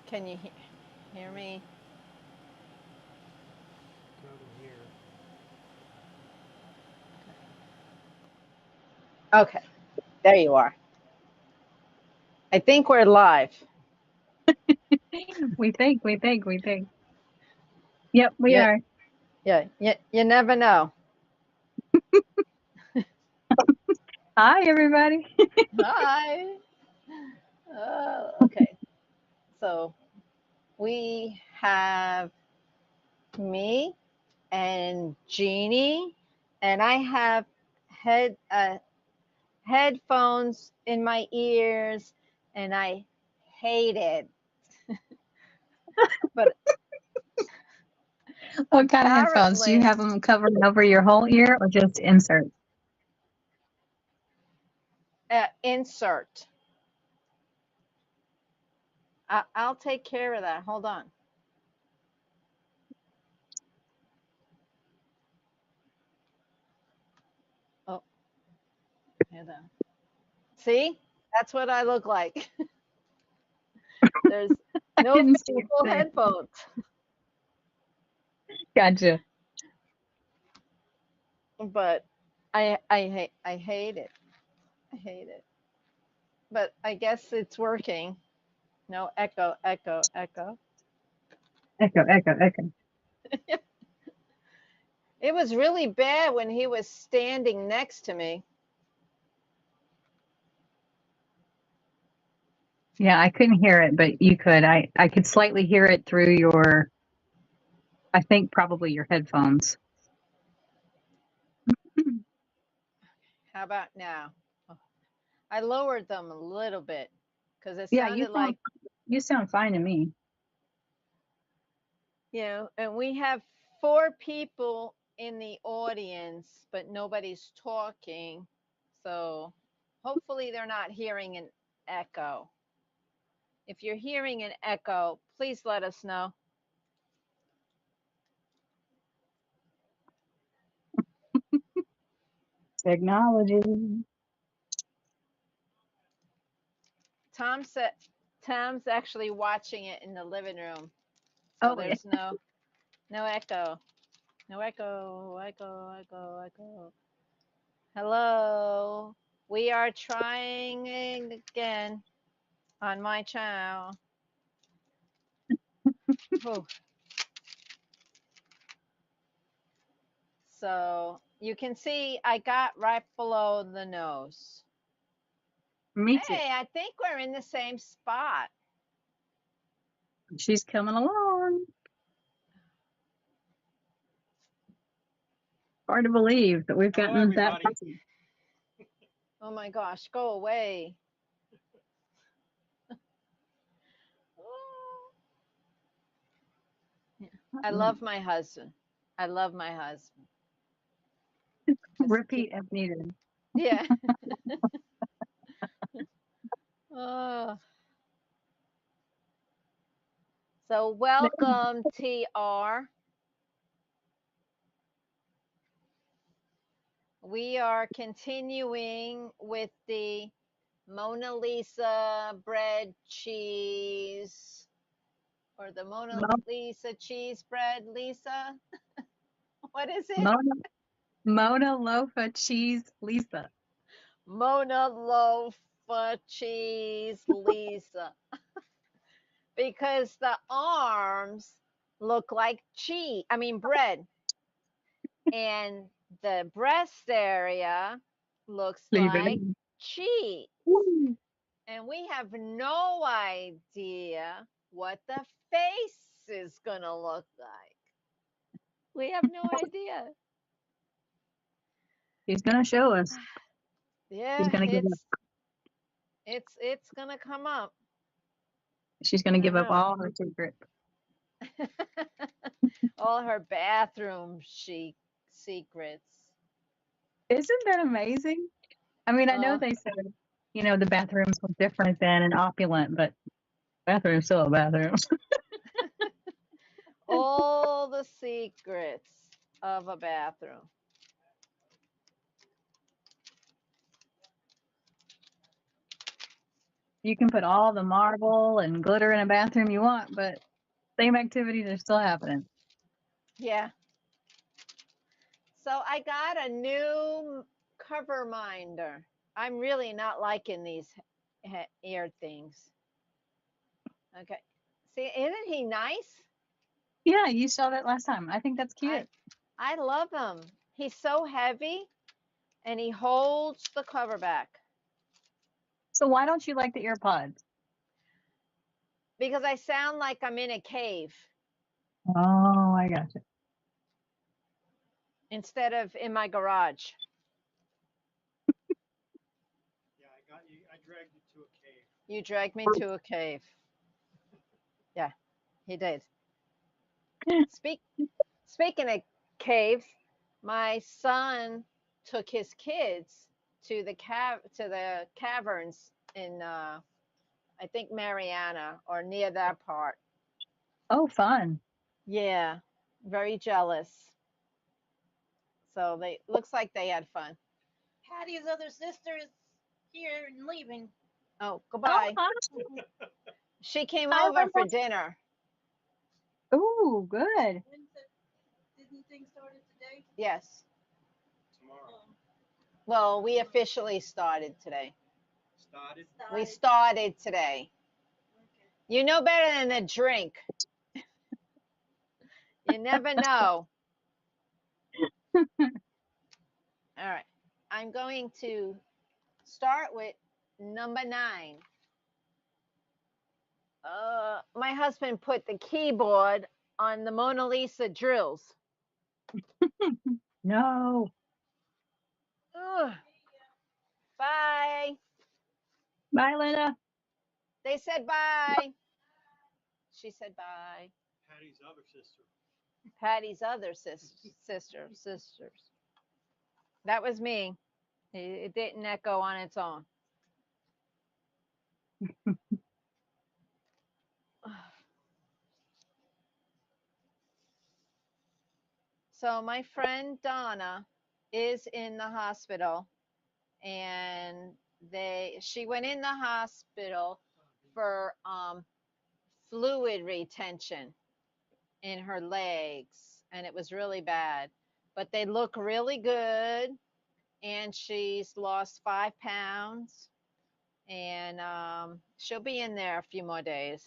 Can you hear me? Come here. Okay, there you are. I think we're live. We think. Yep, we Yeah, are. yeah, you never know. Hi, everybody. Hi. Okay, so we have me and Jeannie, and I have headphones in my ears, and I hate it. But What kind of headphones? Do you apparently, have them covering over your whole ear or just insert? insert. I'll take care of that. Hold on. Oh, hold on. See, that's what I look like. There's I no didn't see it physical there. headphones, Gotcha. but I hate it. I hate it. But I guess it's working. No echo, echo, echo. Echo. It was really bad when he was standing next to me. Yeah, I couldn't hear it, but you could. I could slightly hear it through your, I think probably your headphones. How about now? Oh, I lowered them a little bit because it Yeah, sounded like, you sound fine to me. and we have four people in the audience, but nobody's talking. So hopefully they're not hearing an echo. If you're hearing an echo, please let us know. Technology. Tom said Tom's actually watching it in the living room. So Oh, yeah. there's no echo. No echo, echo. Hello. We are trying again on my channel. Oh, so you can see I got right below the nose. Me too. Hey, I think we're in the same spot. She's coming along. Hard to believe that we've Hello, gotten that everybody. far. Oh my gosh, go away. I love my husband. I love my husband. Just Repeat as needed. yeah. Oh, so welcome, TR. We are continuing with the Mona Lisa bread cheese or the Mona Mo- Lisa cheese bread, Lisa. What is it? Mona, Mona Lofa Cheese Lisa. Mona loaf cheese, Lisa. Because the arms look like cheese, I mean, bread. And the breast area looks Leave it like in. cheese. Woo. And we have no idea what the face is going to look like. We have no idea. She's gonna show us. She's Yeah, gonna give up. it's going to come up. She's gonna I give up know. all her secrets. All her bathroom secrets. Isn't that amazing? I mean, I know Oh, they said, the bathrooms were different then and opulent, but bathroom's still a bathroom. all the secrets of a bathroom. You can put all the marble and glitter in a bathroom you want, but same activities are still happening. Yeah. So I got a new cover minder. I'm really not liking these ear things. Okay. See, isn't he nice? Yeah, you saw that last time. I think that's cute. I love him. He's so heavy and he holds the cover back. So why don't you like the earpods? Because I sound like I'm in a cave Oh, I gotcha. instead of in my garage. Yeah, I got you. I dragged you to a cave. You dragged me to a cave. Yeah, he did. Speaking of caves, my son took his kids to the caverns in I think Mariana or near that part. Oh, fun. Yeah, very jealous. So they looks like they had fun. Patty's other sister is here and leaving. Oh, Oh, goodbye. hi. She came Hi, over for Linda. dinner. Ooh, good. Didn't things started today? Yes. Tomorrow. Well, we officially started today. Started. We started today. Okay. You know better than a drink. You never know. All right. I'm going to start with number 9. My husband put the keyboard on the Mona Lisa drills. No. Ugh. Bye. Bye, Linda. They said bye. She said bye. Patty's other sister. Patty's other sisters. That was me. It didn't echo on its own. So my friend Donna is in the hospital, and she went in the hospital for fluid retention in her legs, and it was really bad. But they look really good, and she's lost 5 pounds, and she'll be in there a few more days.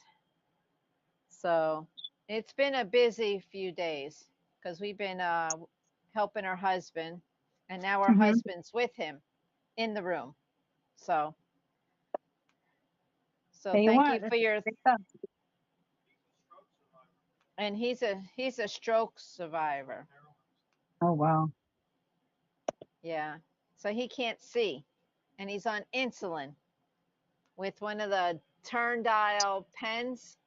So it's been a busy few days because we've been helping her husband, and now her Mm-hmm. husband's with him in the room. So Tell you thank what, you this for is your. great stuff. And he's a stroke survivor. Oh, wow. Yeah. So he can't see, and he's on insulin with one of the turn dial pens.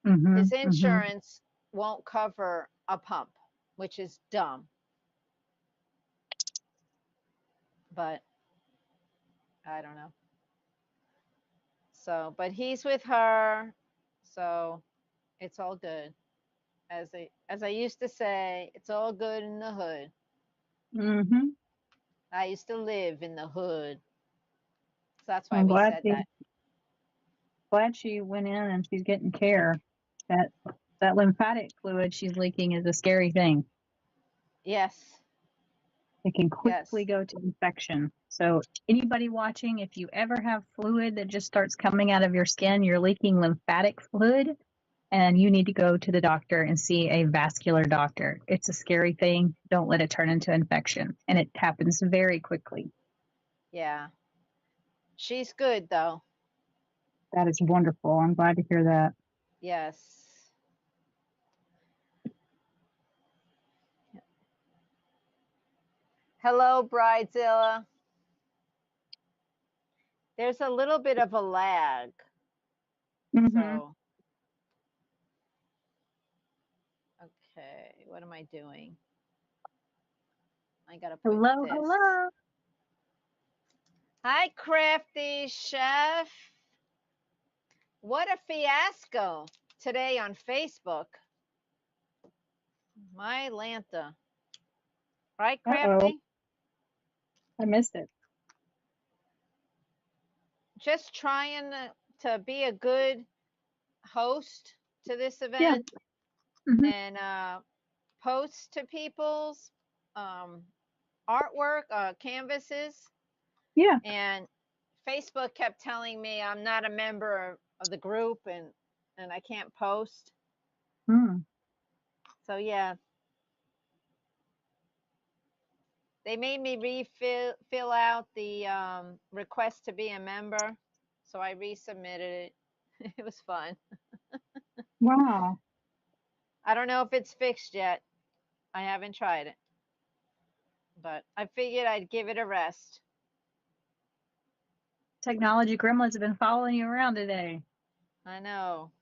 Mm-hmm. His Mm-hmm. insurance won't cover a pump, which is dumb. But I don't know. So, but he's with her, so it's all good. As I used to say, it's all good in the hood. Mm-hmm. I used to live in the hood, so that's why I'm we glad said she that. glad she went in and she's getting care. That that lymphatic fluid she's leaking is a scary thing. Yes, It can yes, quickly go to infection. So anybody watching, if you ever have fluid that just starts coming out of your skin, you're leaking lymphatic fluid, and you need to go to the doctor and see a vascular doctor. It's a scary thing. Don't let it turn into infection. And it happens very quickly. yeah. She's good though. That is wonderful. I'm glad to hear that. Yes. Hello, Bridezilla. There's a little bit of a lag, Mm-hmm. so okay. What am I doing? I gotta put Hello, this. hello. Hi, Crafty Chef. What a fiasco today on Facebook. My Lanta. Right, Uh-oh. Crafty? I missed it. just trying to be a good host to this Yeah. event Mhm. and post to people's artwork, canvases, Yeah. and Facebook kept telling me I'm not a member of the group and I can't post. Mm. So yeah, they made me fill out the request to be a member, so I resubmitted it. It was fun. Wow. I don't know if it's fixed yet. I haven't tried it, but I figured I'd give it a rest. Technology gremlins have been following you around today. I know.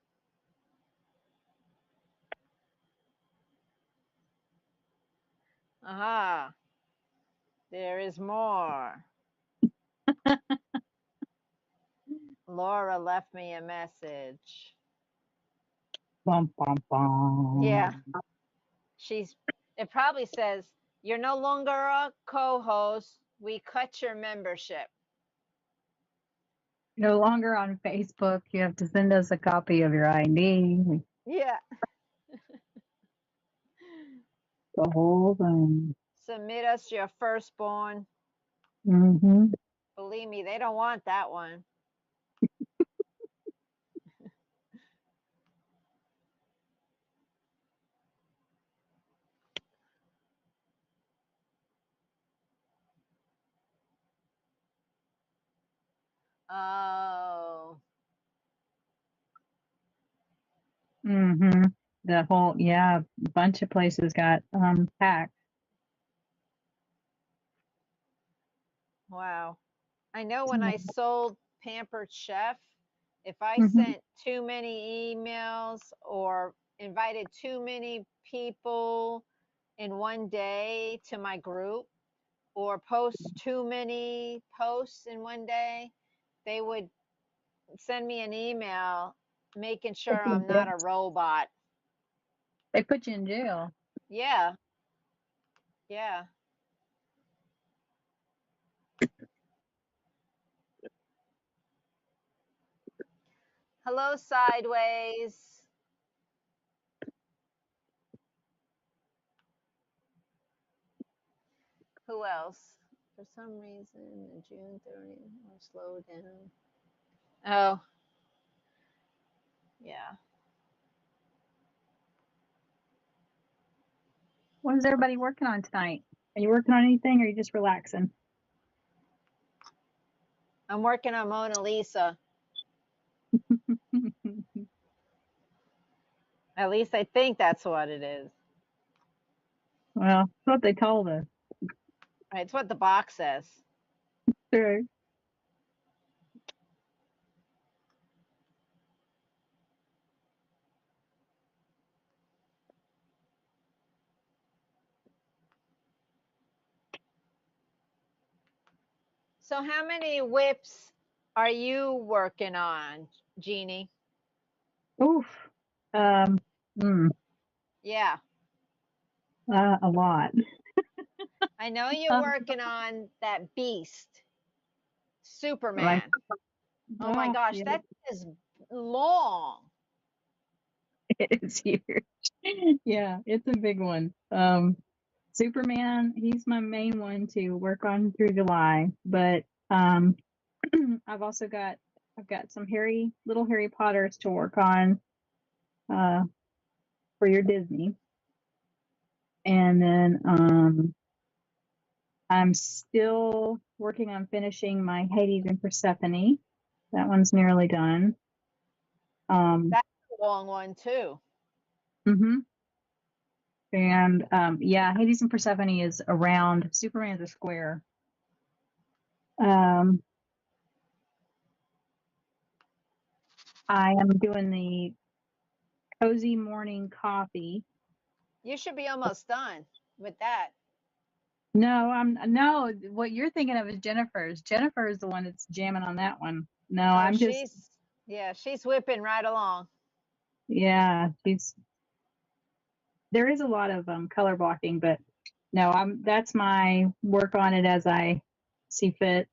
Aha, there is more. Laura left me a message. Bum, bum, Yeah, bum. it probably says, you're no longer a co-host. We cut your membership. No longer on Facebook. You have to send us a copy of your ID. Yeah. The whole thing. Submit us your firstborn. Mm-hmm. Believe me, they don't want that one. Oh, Mm-hmm. The whole, yeah, a bunch of places got hacked. wow. I know when I sold Pampered Chef, if I Mm-hmm. sent too many emails or invited too many people in one day to my group or post too many posts in one day, they would send me an email making sure I'm not a robot. They put you in jail. Yeah, yeah. Hello, Sideways. Who else? For some reason, in June 30th, or slow down. Oh, yeah. What is everybody working on tonight? Are you working on anything or are you just relaxing? I'm working on Mona Lisa. At least I think that's what it is. Well, that's what they told us. Right, it's what the box says. Sure. So, how many whips are you working on, Jeannie? Oof. Um, mm, Yeah, a lot. I know you're working on that beast, Like, Superman. Oh my oh, gosh, yeah, that is long. it's huge. Yeah, it's a big one. Superman, he's my main one to work on through July, but um, I've got some little Harry Potters to work on uh, for your Disney, and then I'm still working on finishing my Hades and Persephone. That one's nearly done. That's a long one too. hmm And yeah, Hades and Persephone is around. Superman's a square. Um, I am doing the cozy morning coffee. You should be almost done with that. No, no. What you're thinking of is Jennifer's. Jennifer is the one that's jamming on that one. No, Oh, I'm just she's whipping right along. yeah. There is a lot of color blocking, but no, that's my work on it as I see fit.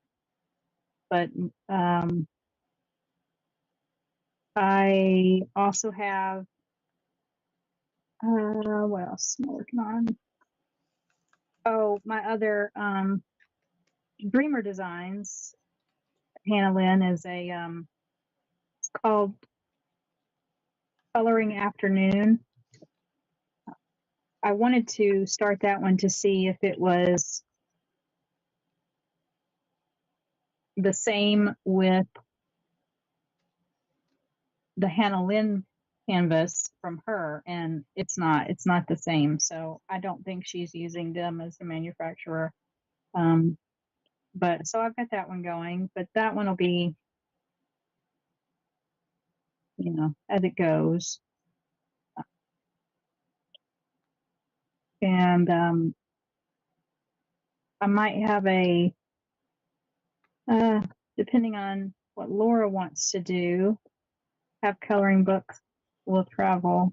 But I also have, what else am I working on? Oh, my other Dreamer Designs. Hannah Lynn is it's called Coloring Afternoon. I wanted to start that one to see if it was the same with the Hannah Lynn canvas from her, and it's not the same. So I don't think she's using them as the manufacturer. But so I've got that one going, but that one will be, as it goes. And I might have depending on what Laura wants to do, have coloring books will travel.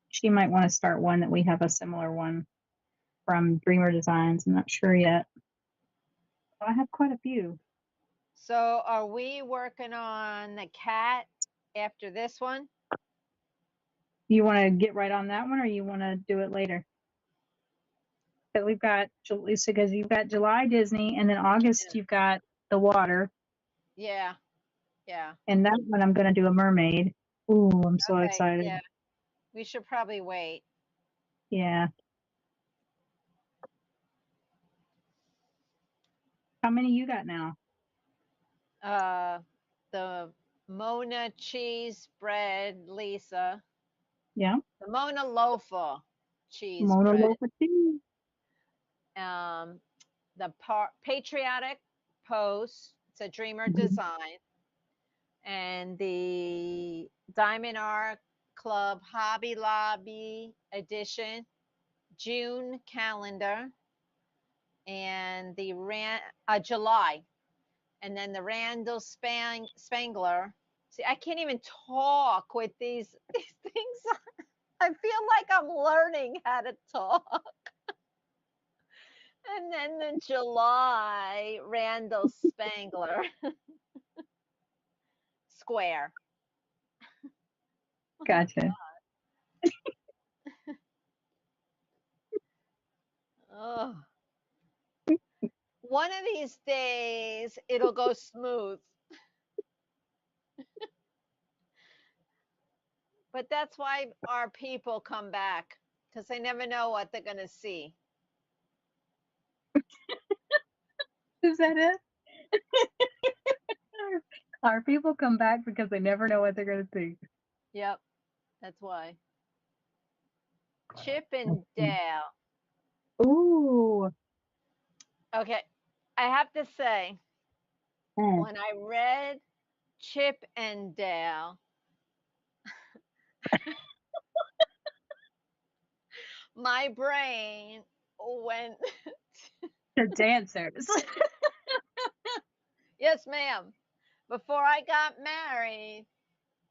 She might want to start one that we have a similar one from Dreamer Designs. I'm not sure yet. I have quite a few. So are we working on the cat after this one? You want to get right on that one, or you want to do it later? But we've got, Lisa, because you've got July Disney, and then August you've got the water. Yeah. Yeah. And that one I'm going to do a mermaid. Ooh, I'm so Okay. excited. Yeah. We should probably wait. Yeah. How many you got now? The Mona cheese bread, Lisa. Yeah. The Mona Loafa cheese Mona bread. Loafa too. The Patriotic Post. It's a Dreamer design. And the Diamond Art Club Hobby Lobby edition, June calendar, and the July, and then the Randall Spangler. See, I can't even talk with these things. I feel like I'm learning how to talk. And then the July Randall Spangler square. Gotcha. Oh. One of these days, it'll go smooth. But that's why our people come back, because they never know what they're going to see. Is that it? Our people come back because they never know what they're going to see. Yep, that's why. Chip and Dale. Ooh. Okay, I have to say, when I read Chip and Dale, my brain went, The dancers. yes, ma'am. Before I got married,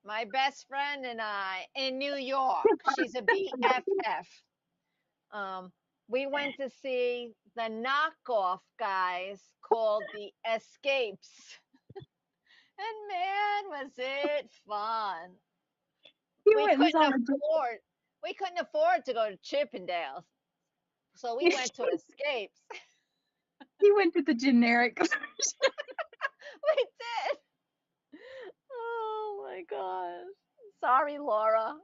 my best friend and I in New York, she's a BFF. We went to see the knockoff guys called the Escapes. And man, was it fun. You We went and couldn't saw afford we couldn't afford to go to Chippendales. So we went to Escapes. You went to the generic. We did. Oh my gosh. Sorry, Laura.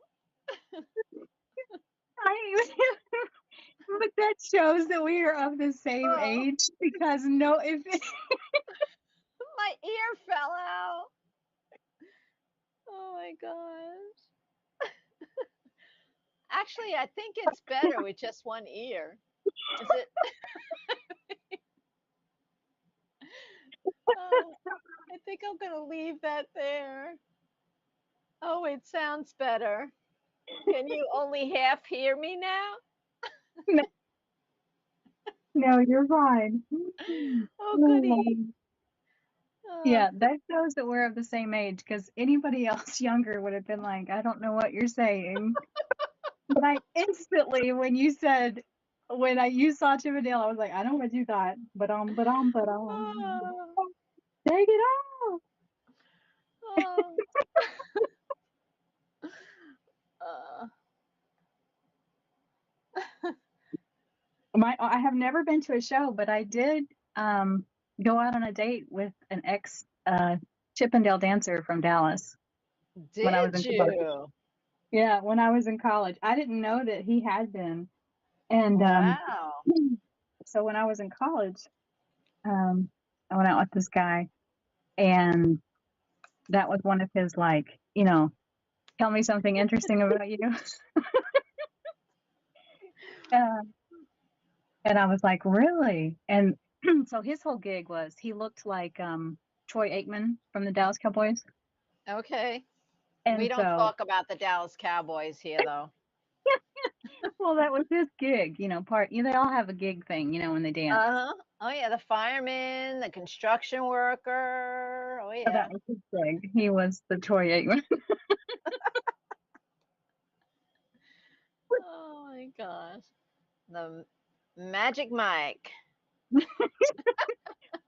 But that shows that we are of the same age, because if My ear fell out. Oh my gosh. Actually, I think it's better with just one ear. Is it? I think I'm going to leave that there. Oh, it sounds better. Can you only half hear me now? no, you're fine. Oh, goody. Yeah, that shows that we're of the same age, because anybody else younger would have been like, I don't know what you're saying. But I instantly, when you saw Chippendale, I was like, I know what you thought. But Oh, take it off. Oh, uh, I have never been to a show, but I did go out on a date with an ex Chippendale dancer from Dallas when I was did in college. you? Yeah, when I was in college. I didn't know that he had been. And Wow. so when I was in college, um, I went out with this guy, and that was one of his, like, tell me something interesting about you. uh, and I was like, really? And so his whole gig was he looked like Troy Aikman from the Dallas Cowboys. Okay. We And don't so, talk about the Dallas Cowboys here, though. well, that was his gig, they all have a gig thing, when they dance. Uh-huh. Oh, yeah, the fireman, the construction worker. Oh, So yeah. that was his gig. He was the Troy Aikman. Oh, my gosh. The Magic Mike.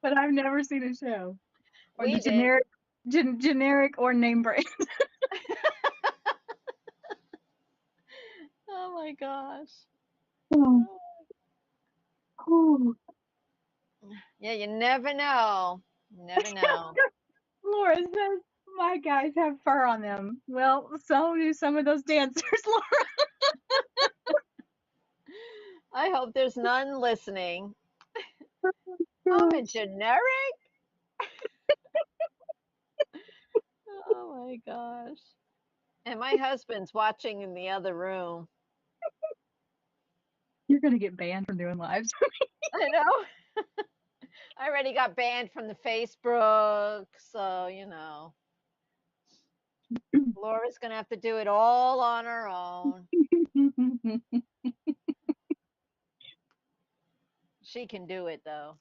But I've never seen a show or the We did. generic or name brand. Oh, my gosh. Oh, Oh. oh. Yeah, you never know. You never know. Laura says my guys have fur on them. Well, so do some of those dancers, Laura. I hope there's none listening. I'm a Gosh. generic? Oh my gosh. And my husband's watching in the other room. You're gonna get banned from doing lives. I know. I already got banned from the Facebook, so Laura's gonna have to do it all on her own. She can do it though.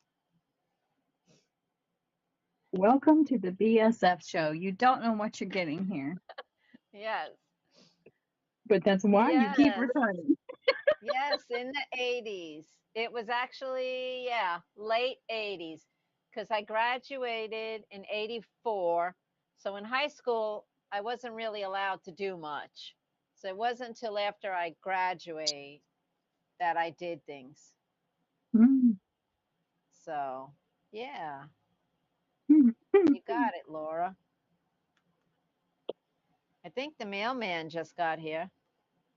Welcome to the BSF show. You don't know what you're getting here, Yes. but that's why you keep Yes. returning. Yes, in the 80s. It was actually, yeah, late 80s because I graduated in 84. So in high school, I wasn't really allowed to do much. So it wasn't until after I graduate that I did things. Mm. So, yeah, Mm. you got it, Laura. I think the mailman just got here.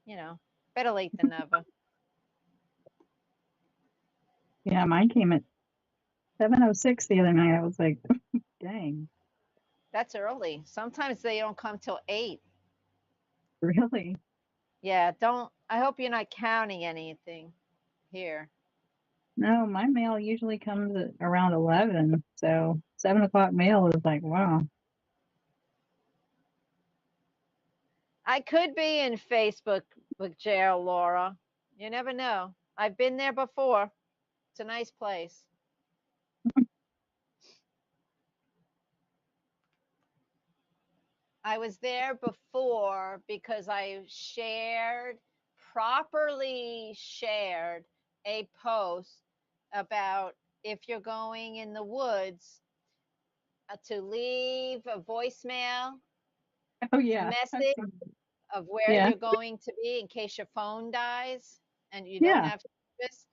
You know, better late than never. Yeah, mine came at 7:06 the other night. I was like, dang, That's early. Sometimes they don't come till 8. really? Yeah, don't. I hope you're not counting anything here. No, my mail usually comes at around 11. So 7 o'clock mail is like, wow. I could be in Facebook with jail, Laura. You never know. I've been there before. It's a nice place. I was there before because properly shared a post about if you're going in the woods to leave a voicemail Oh yeah. message of where Yeah. you're going to be in case your phone dies and you don't Yeah. have service.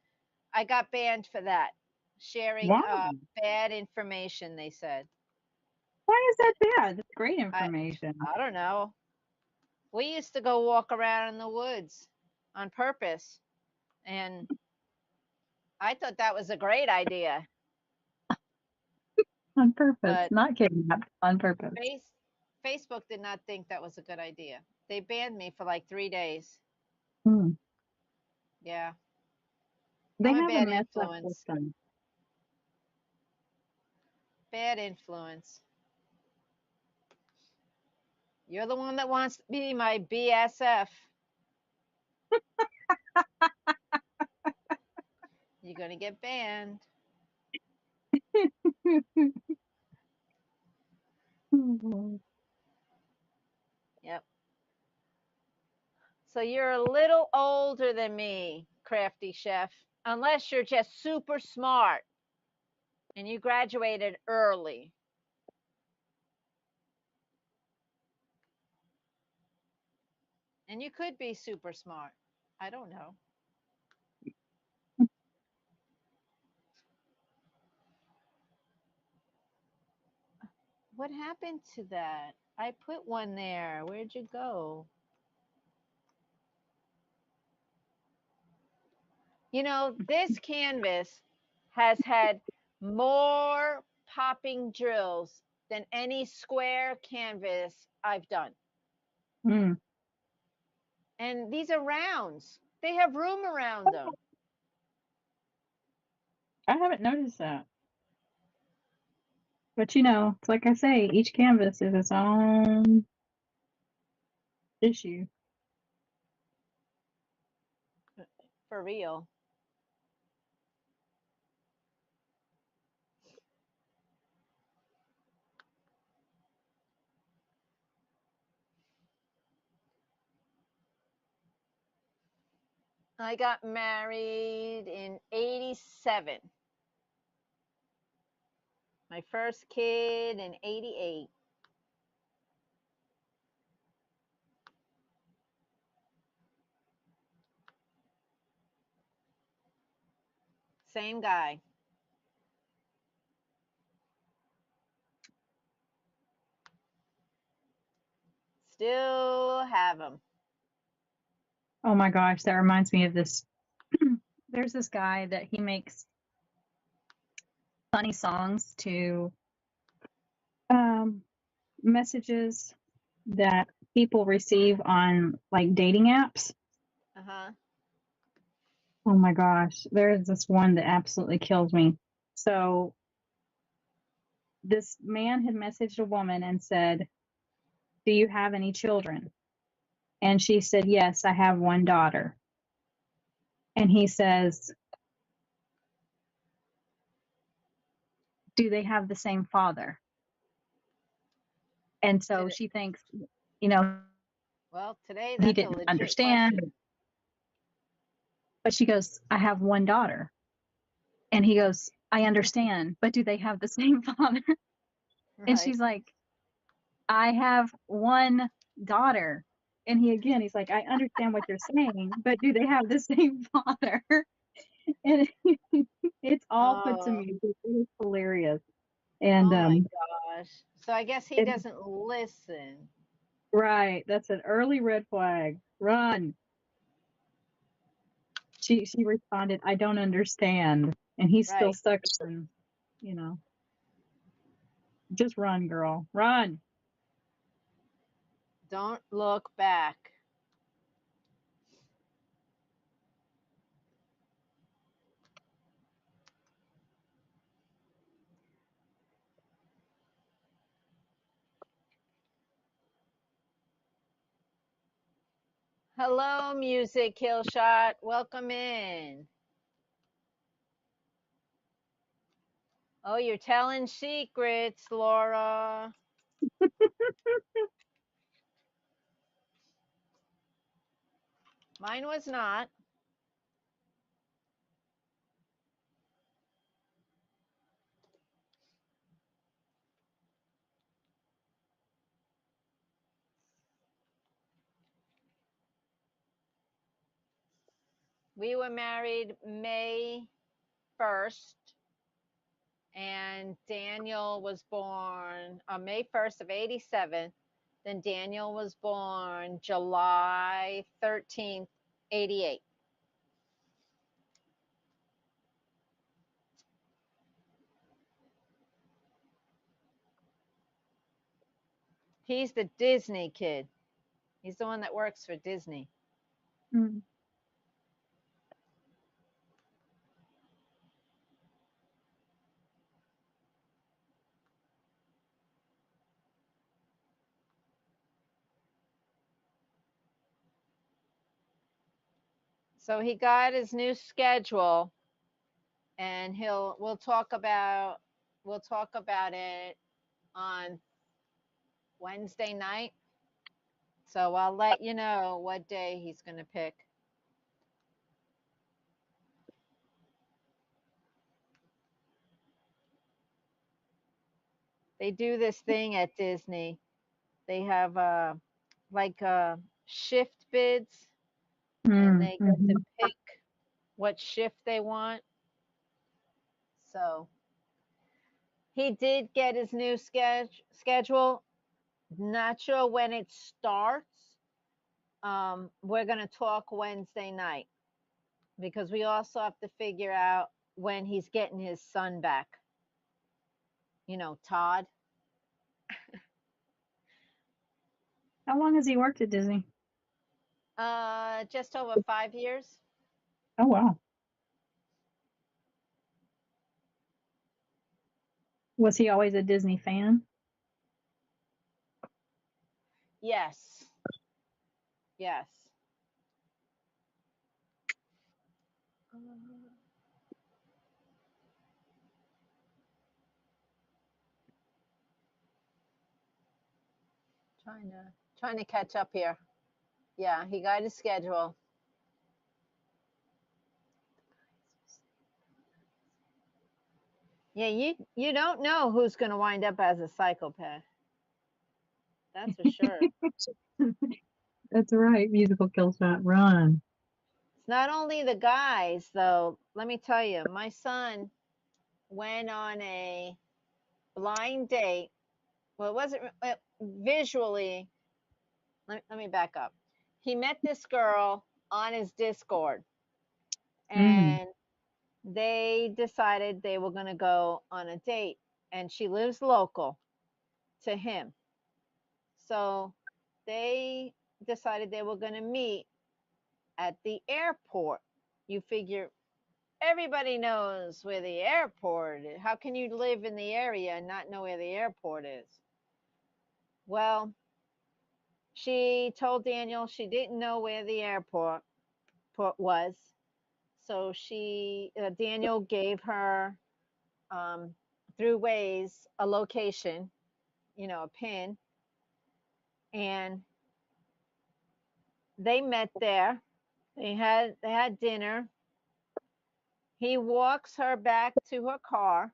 I got banned for that. Sharing Why? bad information, they said. Why is that bad? That's great I information. I don't know. We used to go walk around in the woods on purpose, and I thought that was a great idea. On purpose, But not kidnapped. On purpose. face, Facebook did not think that was a good idea. They banned me for like 3 days. Hmm. Yeah, They I'm a have a bad messed up influence. system. Bad influence. You're the one that wants to be my BSF. You're gonna get banned. Yep. So you're a little older than me, crafty chef, unless you're just super smart and you graduated early. And you could be super smart. I don't know. What happened to that? I put one there. Where'd you go? You know, this canvas has had more popping drills than any square canvas I've done. Mm, And these are rounds. They have room around them. I haven't noticed that. But it's like I say, each canvas is its own issue. For real. I got married in 87. My first kid in 88. Same guy. Still have him. Oh my gosh, that reminds me of this. There's this guy that he makes funny songs to messages that people receive on like dating apps. Uh-huh. Oh my gosh, there's this one that absolutely kills me. So this man had messaged a woman and said, "Do you have any children?" And she said, "Yes, I have one daughter." And he says, "Do they have the same father?" And so Did it, she thinks, you know, well, today he that's a didn't legit understand. question. But she goes, "I have one daughter." And he goes, "I understand, but do they have the same father?" And Right. she's like, "I have one daughter." And he's like, "I understand what you're saying, but do they have the same father?" And it's all put to Oh, music. It is hilarious. And oh my gosh. So I guess he it, doesn't listen. right, that's an early red flag. Run. She responded, "I don't understand." And he's still Right. stuck in, just run, girl. Run. Don't look back. Hello, Music Killshot. Welcome in. Oh, you're telling secrets, Laura. Mine was not. We were married May 1st, and Daniel was born on May 1st of 87. Then Daniel was born July 13th, 88. He's the Disney kid. He's the one that works for Disney. Mm. So he got his new schedule, and we'll talk about it on Wednesday night. So I'll let you know what day he's going to pick. They do this thing at Disney. They have like shift bids, and they get to Mhm. pick what shift they want. So he did get his new schedule. Not sure when it starts. We're going to talk Wednesday night because we also have to figure out when he's getting his son back. You know, Todd. How long has he worked at Disney? Just over 5 years. Oh, wow. Was he always a Disney fan? Yes. Yes. Trying to catch up here. Yeah, he got his schedule. Yeah, you don't know who's going to wind up as a psychopath. That's for sure. That's right. Musical kill shot. Run. It's not only the guys, though. Let me tell you, my son went on a blind date. Well, it wasn't visually. Let me back up. He met this girl on his Discord, Mm. and they decided they were going to go on a date. And she lives local to him. So they decided they were going to meet at the airport. You figure everybody knows where the airport is. How can you live in the area and not know where the airport is? Well, she told Daniel she didn't know where the airport was. So Daniel gave her um, through Waze a location, a pin, and they met there. They had dinner. He walks her back to her car.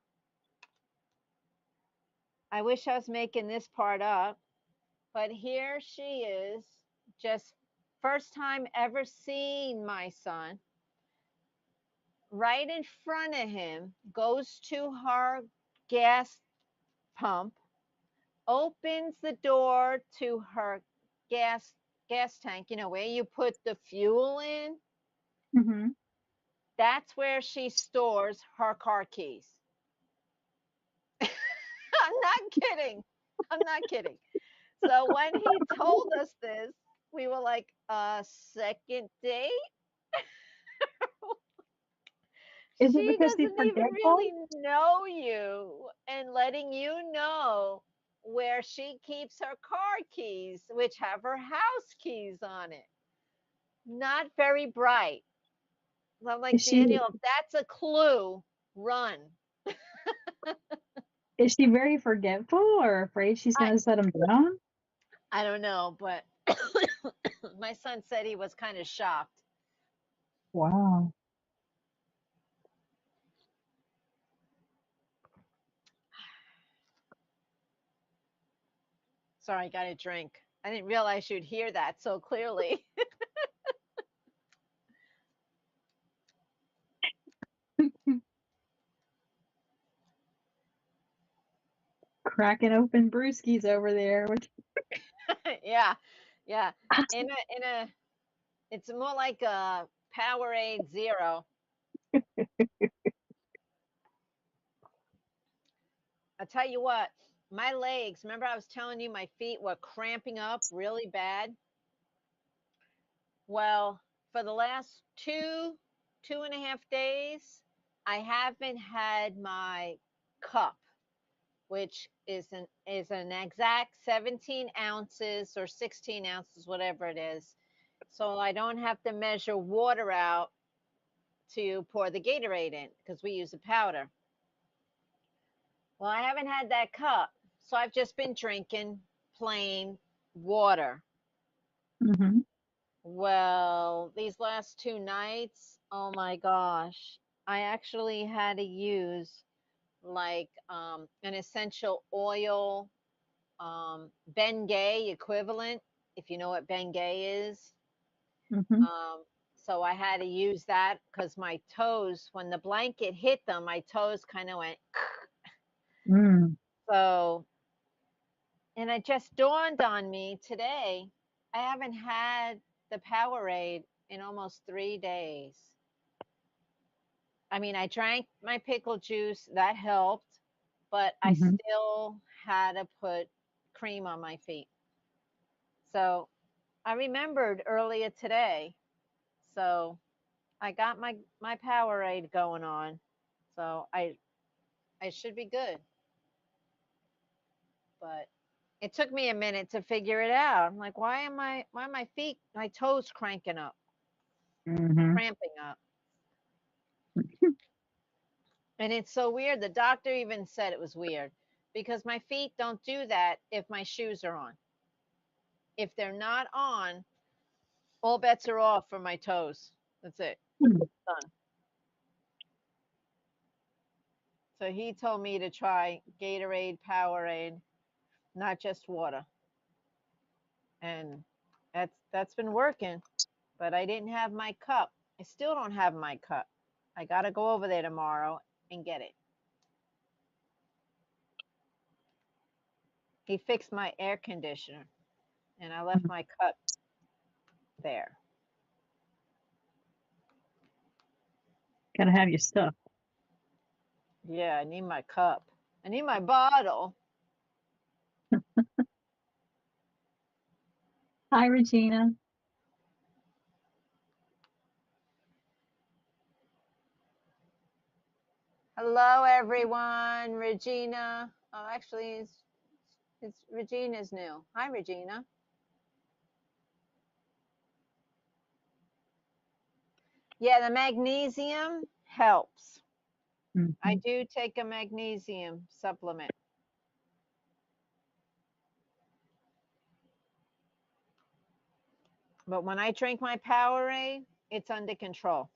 I wish I was making this part up, but here she is, just first time ever seeing my son. Right in front of him, goes to her gas pump, opens the door to her gas tank, where you put the fuel in. Hmm. That's where she stores her car keys. I'm not kidding. I'm not kidding. So when he told us this, we were like, second date? Is it She because he's doesn't even forgetful? really know you and letting you know where she keeps her car keys, which have her house keys on it. Not very bright. So I'm like, Is she Daniel, if that's a clue, run. is she very forgetful or afraid she's I, going to set him down? I don't know, but my son said he was kind of shocked. Wow. Sorry, I got a drink. I didn't realize you'd hear that so clearly. Cracking open brewskis over there. Yeah, yeah. In a, it's more like a Powerade Zero. I'll tell you what, my legs, remember I was telling you my feet were cramping up really bad? Well, for the last 2.5 days, I haven't had my cup, which is an exact 17 ounces or 16 ounces, whatever it is. So I don't have to measure water out to pour the Gatorade in because we use a powder. Well, I haven't had that cup, so I've just been drinking plain water. Hmm. Well, these last 2 nights, oh my gosh, I actually had to use like an essential oil, Bengay equivalent, if you know what Bengay is. Mm-hmm. So I had to use that because my toes, when the blanket hit them, my toes kind of went. Mm. So, and it just dawned on me today, I haven't had the Powerade in almost 3 days. I mean, I drank my pickle juice, that helped, but I Mm-hmm. still had to put cream on my feet. So I remembered earlier today. So I got my Powerade going on. So I should be good. But it took me a minute to figure it out. I'm like, why are my feet, my toes cranking up, Mm-hmm. cramping up? And it's so weird. The doctor even said it was weird because my feet don't do that if my shoes are on. If they're not on, all bets are off for my toes. That's it. Done. So he told me to try Gatorade, Powerade, not just water. And that's been working. But I didn't have my cup. I still don't have my cup. I got to go over there tomorrow and get it. He fixed my air conditioner and I left my cup there. Gotta have your stuff. Yeah, I need my cup. I need my bottle. Hi, Regina. Hello, everyone. Regina. Oh, actually, it's Regina's new. Hi, Regina. Yeah, the magnesium helps. I Mm-hmm. do take a magnesium supplement. But when I drink my Powerade, it's under control.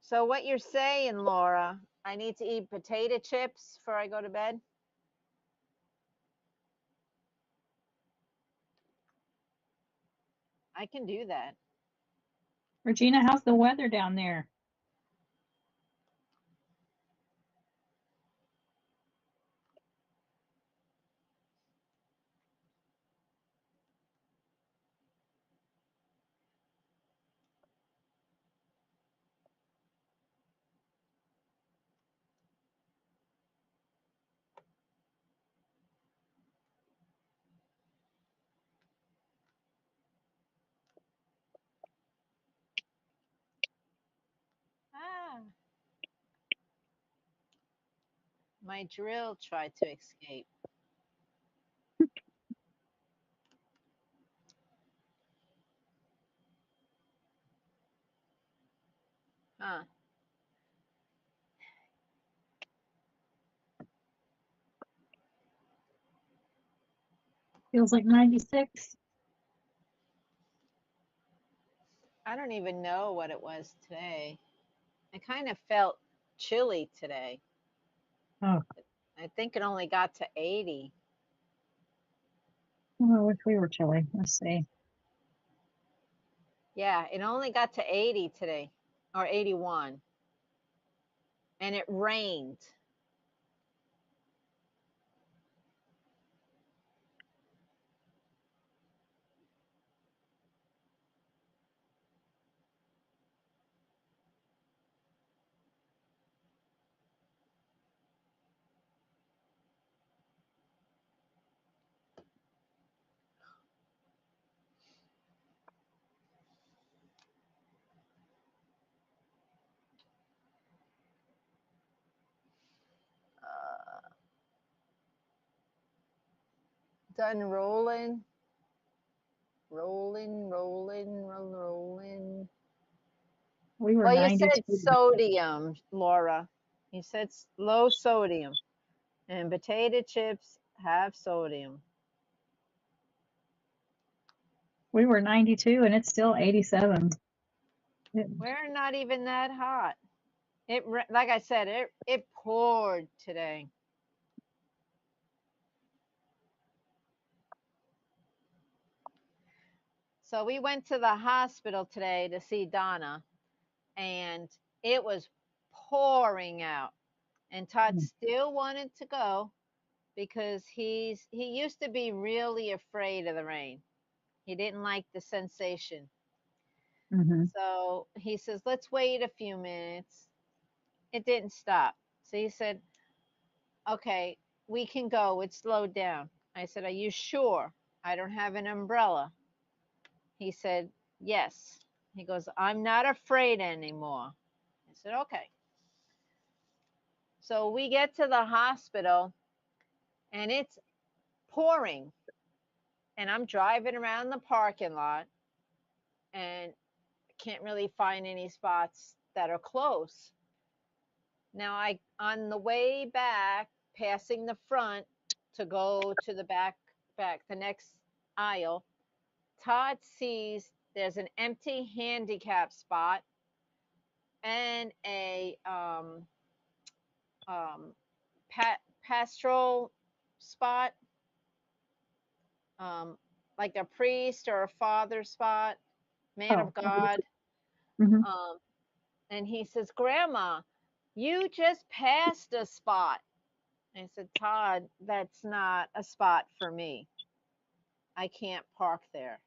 So what you're saying, Laura, I need to eat potato chips before I go to bed? I can do that. Regina, how's the weather down there? Ah, my drill tried to escape. Huh. Feels like 96. I don't even know what it was today. I kind of felt chilly today. Oh, I think it only got to 80. oh, I wish we were chilly. Let's see. Yeah, it only got to 80 today or 81. And it rained. Done rolling. Rolling. We were Well, you said 92. sodium, Laura. You said low sodium. And potato chips have sodium. We were 92 and it's still 87. We're not even that hot. Like I said, it poured today. So we went to the hospital today to see Donna, and it was pouring out. And Todd still wanted to go because he used to be really afraid of the rain. He didn't like the sensation. Mm-hmm. So he says, let's wait a few minutes. It didn't stop. So he said, okay, we can go. It slowed down. I said, are you sure? I don't have an umbrella. He said, yes. He goes, I'm not afraid anymore. I said, okay. So we get to the hospital and it's pouring. And I'm driving around the parking lot and can't really find any spots that are close. Now on the way back, passing the front to go to the back the next aisle, Todd sees there's an empty handicap spot and a pastoral spot, um, like a priest or a father spot, man Oh. of God. Mm-hmm. And he says, Grandma, you just passed a spot. I said, Todd, that's not a spot for me. I can't park there.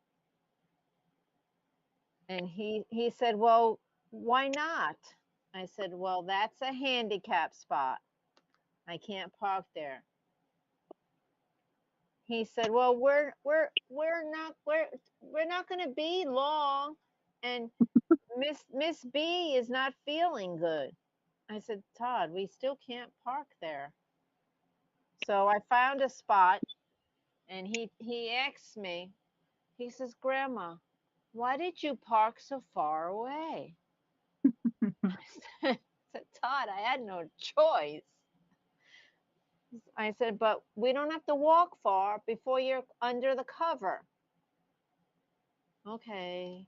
And he said, well, why not? I said, well, that's a handicap spot. I can't park there. He said, well, we're not going to be long, and Miss B is not feeling good. I said, Todd, we still can't park there. So I found a spot, and he asked me, he says, Grandma, why did you park so far away? I said, Todd, I had no choice. I said, but we don't have to walk far before you're under the cover. Okay.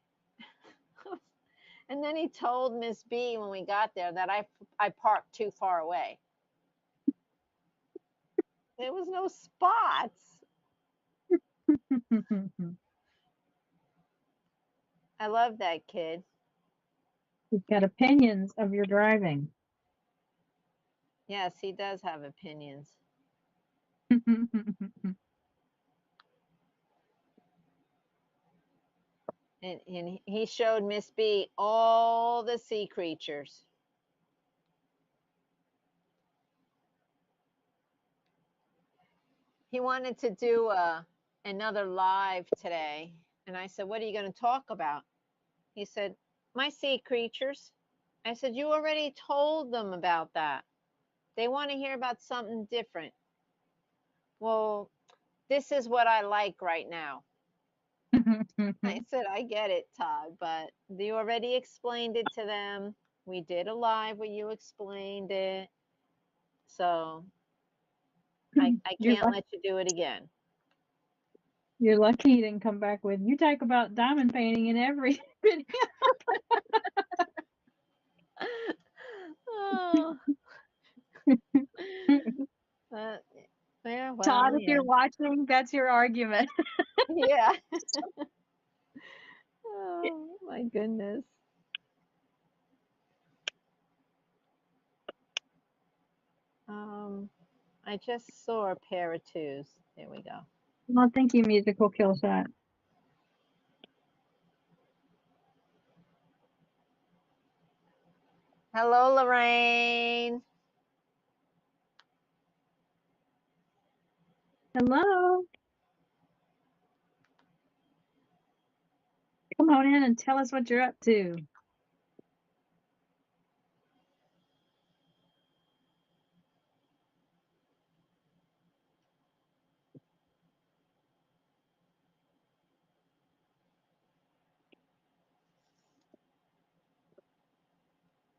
And then he told Miss B when we got there that I parked too far away. There was no spots. I love that kid. You've got opinions of your driving. Yes, he does have opinions. And he showed Miss B all the sea creatures. He wanted to do another live today. And I said, what are you going to talk about? He said, my sea creatures. I said, you already told them about that. They want to hear about something different. Well, this is what I like right now. I said, I get it, Todd, but you already explained it to them. We did a live where you explained it. So I can't let you do it again. You're lucky you didn't come back with, you talk about diamond painting in every video. Oh. Yeah, well, Todd, if yeah. you're watching, that's your argument. Yeah. Oh, my goodness. I just saw a pair of twos. There we go. Well, thank you, musical kill shot. Hello, Lorraine. Hello. Come on in and tell us what you're up to.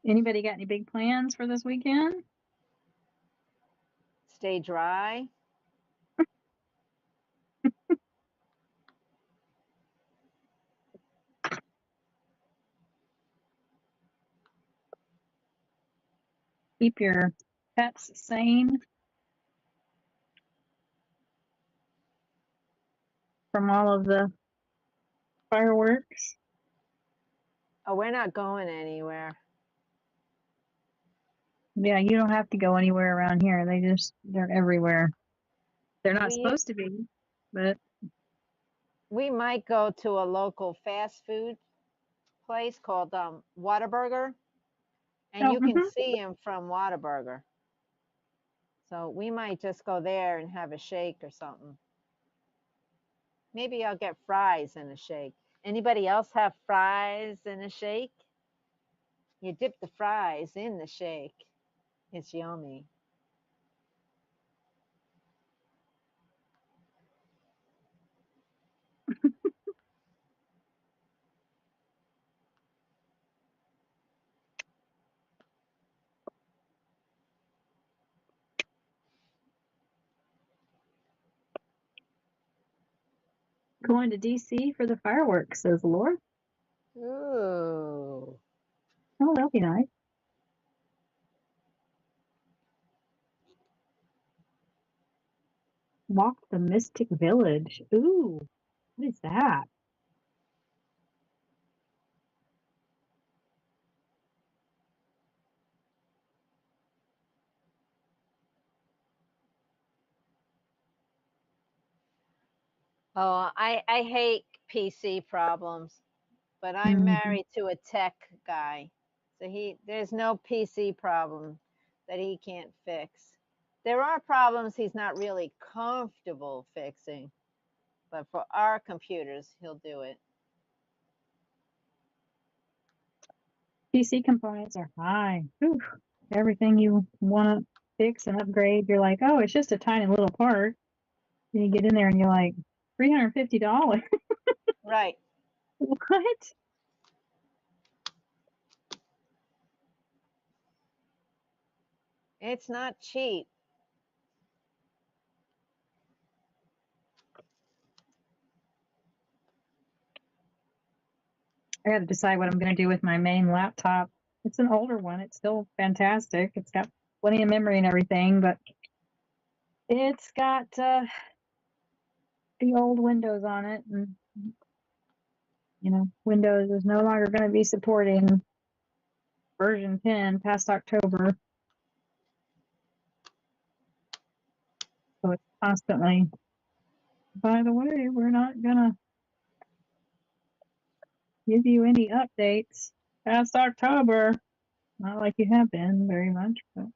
Anybody got any big plans for this weekend? Stay dry. Keep your pets sane from all of the fireworks. Oh, we're not going anywhere. Yeah, you don't have to go anywhere around here. They're everywhere. They're not We supposed to be, but we might go to a local fast food place called Whataburger, and oh, you can see them from Whataburger. So we might just go there and have a shake or something. Maybe I'll get fries and a shake. Anybody else have fries and a shake? You dip the fries in the shake. It's yummy. going to DC for the fireworks, says Laura. Ooh. Oh, that'll be nice. Walk the Mystic Village. Ooh, what is that? Oh, I hate PC problems, but I'm Mhm. married to a tech guy. So there's no PC problem that he can't fix. There are problems he's not really comfortable fixing, but for our computers, he'll do it. PC components are high. Whew. Everything you want to fix and upgrade, you're like, oh, it's just a tiny little part. And you get in there and you're like, $350. Right. What? It's not cheap. I got to decide what I'm going to do with my main laptop. It's an older one. It's still fantastic. It's got plenty of memory and everything, but it's got the old Windows on it. And, Windows is no longer going to be supporting version 10 past October. So it's constantly, by the way, we're not going to give you any updates past October. Not like you have been very much, but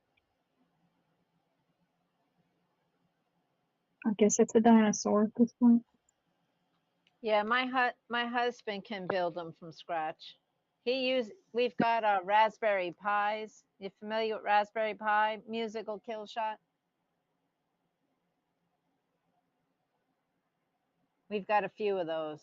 I guess it's a dinosaur at this point. Yeah, my husband can build them from scratch. We've got Raspberry Pis. You familiar with Raspberry Pi musical kill shot? We've got a few of those.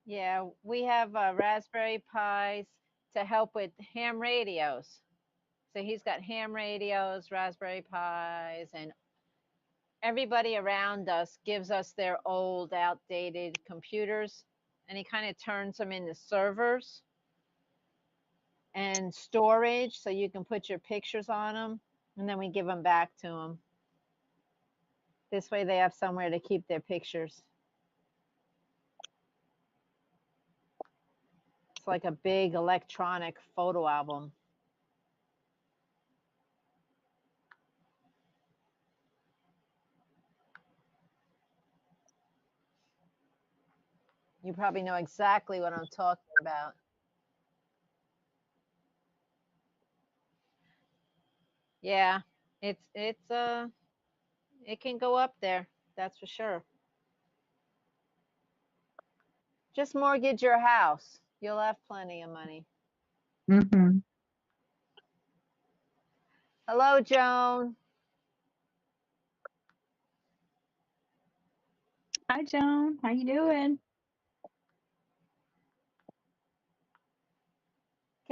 Yeah, we have Raspberry Pis to help with ham radios. So he's got ham radios, Raspberry Pis, and everybody around us gives us their old, outdated computers, and he kind of turns them into servers and storage so you can put your pictures on them, and then we give them back to them. This way they have somewhere to keep their pictures. It's like a big electronic photo album. You probably know exactly what I'm talking about. Yeah, it can go up there. That's for sure. Just mortgage your house. You'll have plenty of money. Mm-hmm. Hello, Joan. Hi, Joan. How you doing?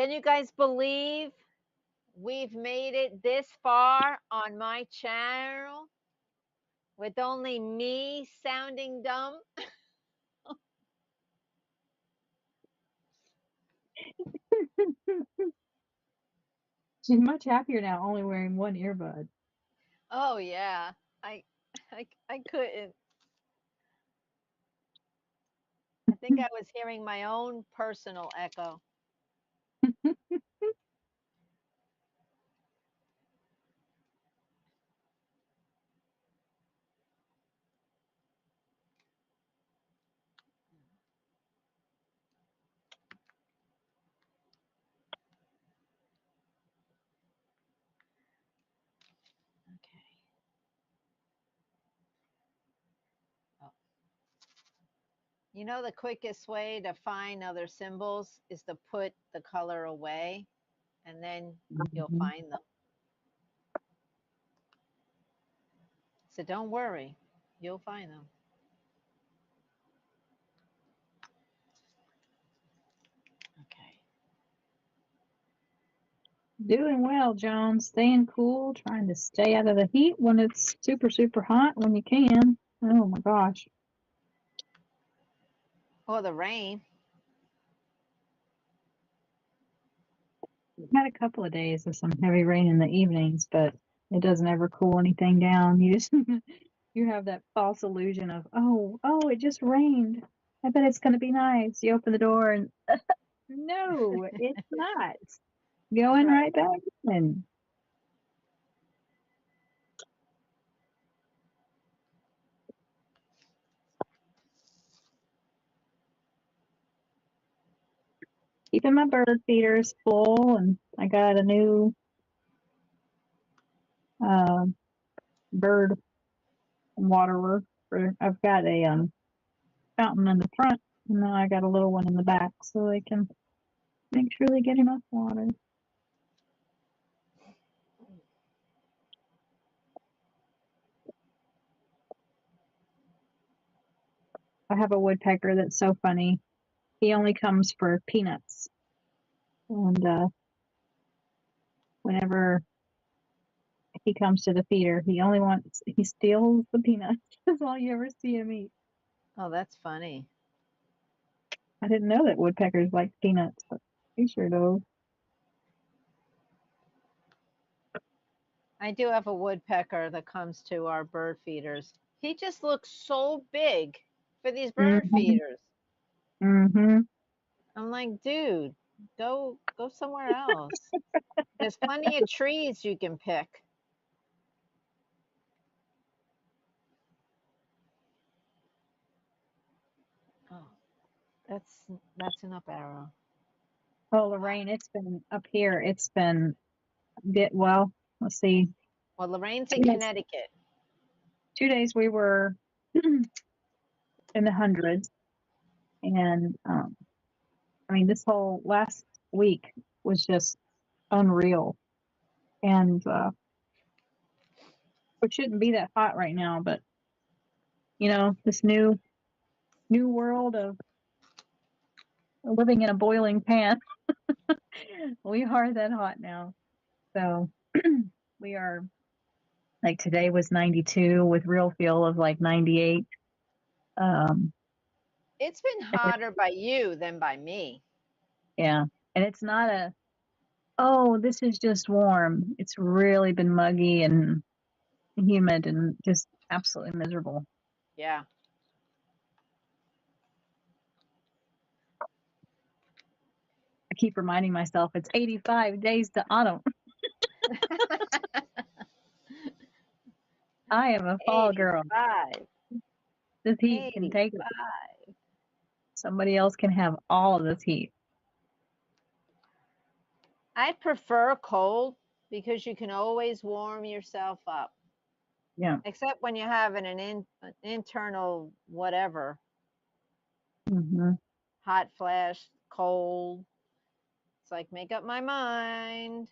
Can you guys believe we've made it this far on my channel with only me sounding dumb? She's much happier now, only wearing one earbud. Oh yeah. I I couldn't. I think I was hearing my own personal echo. Okay. Oh. You know the quickest way to find other symbols is to put the color away and then you'll Mhm. find them. So don't worry, you'll find them. Okay. Doing well, Joan. Staying cool, trying to stay out of the heat when it's super, super hot when you can. Oh my gosh. Or the rain. We've had a couple of days of some heavy rain in the evenings, but it doesn't ever cool anything down. You just you have that false illusion of, oh, it just rained. I bet it's gonna be nice. You open the door and no, it's not. Going Right. right back in. Keeping my bird feeders full, and I got a new uh, bird waterer. I've got a fountain in the front, and now I got a little one in the back, so they can make sure they get enough water. I have a woodpecker that's so funny. He only comes for peanuts, and whenever he comes to the feeder, he steals the peanuts. That's all you ever see him eat. Oh, that's funny. I didn't know that woodpeckers like peanuts, but he sure does. I do have a woodpecker that comes to our bird feeders. He just looks so big for these bird Mm-hmm. feeders. Mm-hmm. I'm like, dude, go somewhere else. There's plenty of trees you can pick. Oh, that's enough arrow. Oh, Lorraine, it's been up here. It's been well. Let's see. Well, Lorraine's in 2 days, Connecticut. 2 days we were in the hundreds, and I mean, this whole last week was just unreal. And it shouldn't be that hot right now, but this new world of living in a boiling pan, we are that hot now. So we are like today was 92 with real feel of like 98. Um, It's been hotter by you than by me. yeah, and it's not oh, this is just warm. It's really been muggy and humid and just absolutely miserable. Yeah. I keep reminding myself it's 85 days to autumn. I am a fall girl. 85. This heat can take it. 85. Somebody else can have all of this heat. I prefer cold because you can always warm yourself up. Yeah. Except when you're having an internal whatever, Hmm. hot flash, cold. It's like, make up my mind.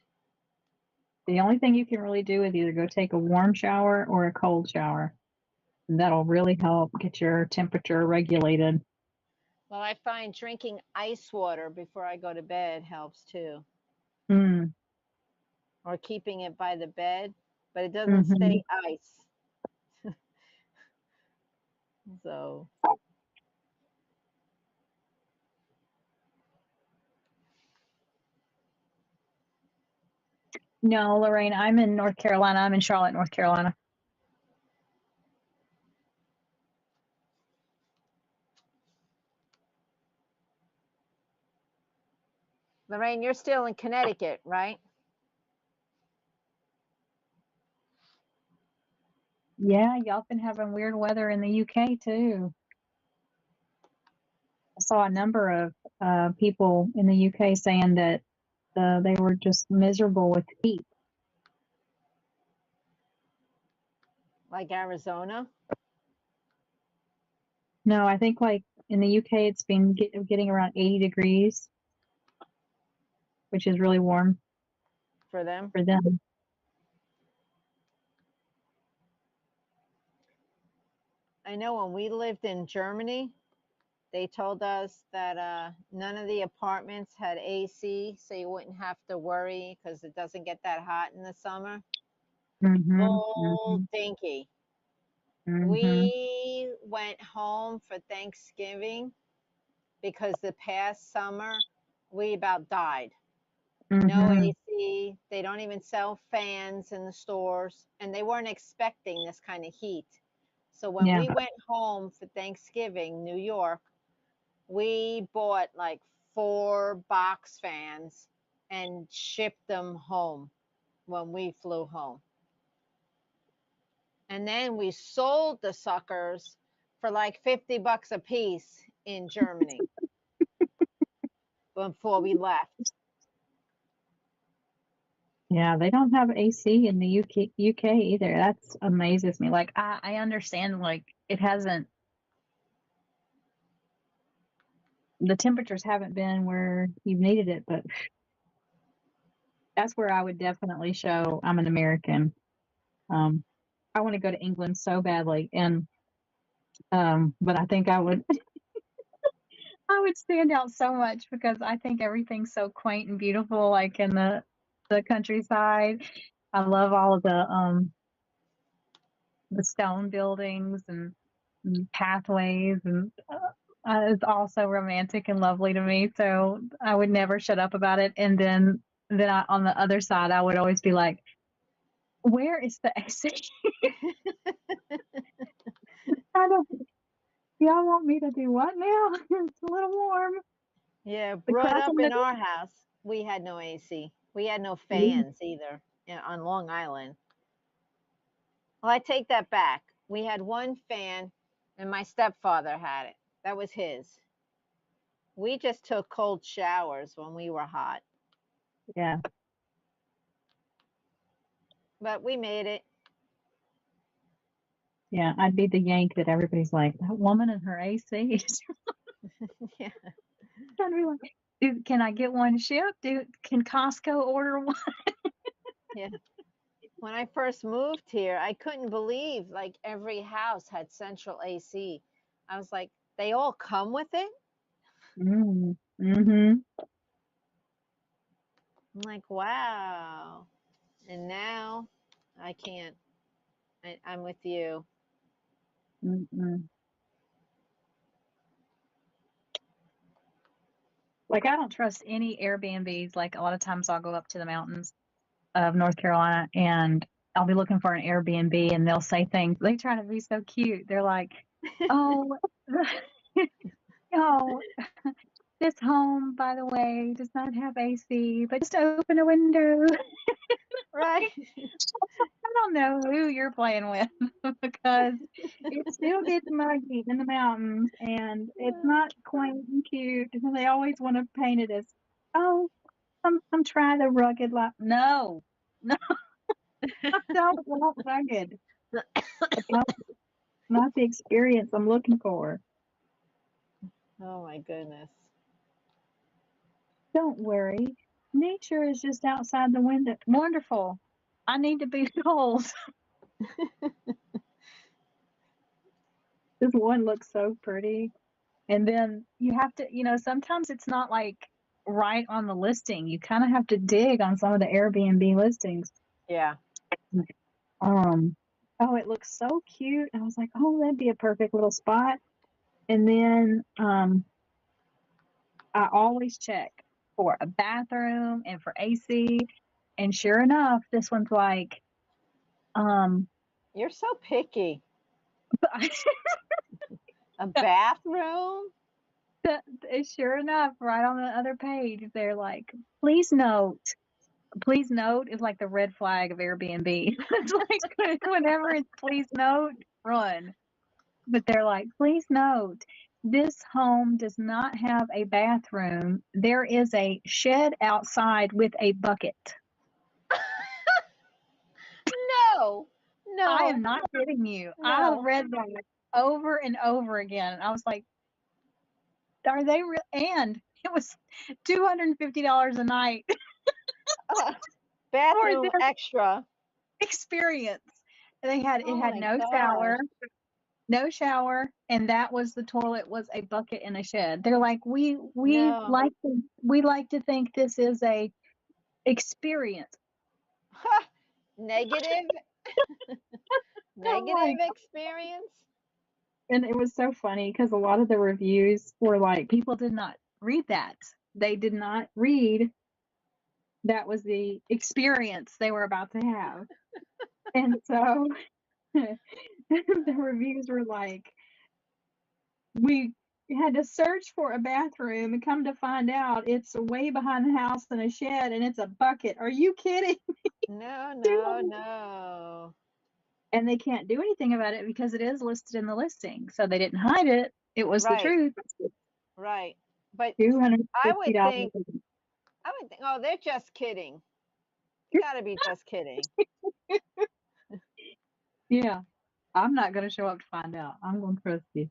The only thing you can really do is either go take a warm shower or a cold shower. And that'll really help get your temperature regulated. Well, I find drinking ice water before I go to bed helps too, Mm, or keeping it by the bed, but it doesn't hmm. stay ice. So, No, Lorraine, I'm in North Carolina. I'm in Charlotte, North Carolina. Lorraine, you're still in Connecticut, right? Yeah, y'all been having weird weather in the UK too. I saw a number of people in the UK saying that they were just miserable with heat. Like Arizona? No, I think like in the UK it's been getting around 80 degrees, which is really warm For them? for them. I know when we lived in Germany, they told us that none of the apartments had AC, so you wouldn't have to worry because it doesn't get that hot in the summer. Mhm. Bull Mhm. dinky. Mhm. We went home for Thanksgiving because the past summer we about died. No Mhm. AC. They don't even sell fans in the stores, and they weren't expecting this kind of heat. So when Yeah. we went home for Thanksgiving, New York, we bought like 4 box fans and shipped them home when we flew home. And then we sold the suckers for like $50 a piece in Germany before we left. Yeah, they don't have AC in the UK either. That's amazes me. Like I understand like it hasn't the temperatures haven't been where you've needed it, but that's where I would definitely show I'm an American. Um, I want to go to England so badly, and but I think I would stand out so much because I think everything's so quaint and beautiful, like in the countryside. I love all of the stone buildings and pathways, and it's all so romantic and lovely to me. So I would never shut up about it. And then on the other side, I would always be like, "Where is the AC? I don't. Y'all want me to do what now? It's a little warm. Yeah, The brought crack up in in the our house, we had no AC. We had no door." fans either, on Long Island. Well, I take that back. We had one fan, and my stepfather had it. That was his. We just took cold showers when we were hot, Yeah, but we made it. yeah. I'd be the yank that everybody's like, that woman and her AC. Yeah, I'd be like, can I get one shipped? Can Costco order one? yeah. When I first moved here, I couldn't believe like every house had central AC. I was like, they all come with it? Mm, mm-hmm. I'm like, wow. And now I can't. I'm with you. Mm-mm. Like I don't trust any Airbnbs. Like a lot of times I'll go up to the mountains of North Carolina and I'll be looking for an Airbnb and they'll say things. They try to be so cute. They're like, "Oh, oh, this home, by the way, does not have AC, but just open a window." Right? I don't know who you're playing with because it still gets muggy in the mountains and it's not quaint and cute. And they always want to paint it as, "Oh, I'm trying the rugged life." No, no, I don't want rugged. I don't, not the experience I'm looking for. Oh my goodness. Don't worry. Nature is just outside the window. Wonderful. I need to be told. This one looks so pretty. And then you have to, sometimes it's not like right on the listing. You kind of have to dig on some of the Airbnb listings. Yeah. Um, oh, it looks so cute. I was like, oh, that'd be a perfect little spot. And then I always check for a bathroom and for AC. And sure enough, this one's like, You're so picky. A bathroom? sure enough, right on the other page, they're like, please note. Please note is like the red flag of Airbnb. It's like whenever it's please note, run. But they're like, please note, this home does not have a bathroom. There is a shed outside with a bucket. No. I No. am not kidding you. I No. read that over and over again. I was like, are they real? And it was $250 a night for Bathroom their extra. experience. It had Oh my no gosh. shower. No shower, and that was the toilet was a bucket in a shed. They're like, No. we like to think this is a experience. Negative. I'm Negative like, experience. and it was so funny because a lot of the reviews were like, people did not read that. They did not read that was the experience they were about to have. And so the reviews were like, we had to search for a bathroom and come to find out it's way behind the house in a shed and it's a bucket. Are you kidding? No, no, no. And they can't do anything about it because it is listed in the listing. So they didn't hide it. It was the Right, truth. right. But I would $250. think, oh, they're just kidding. You got to be just kidding. Yeah. I'm not going to show up to find out. I'm going to trust you.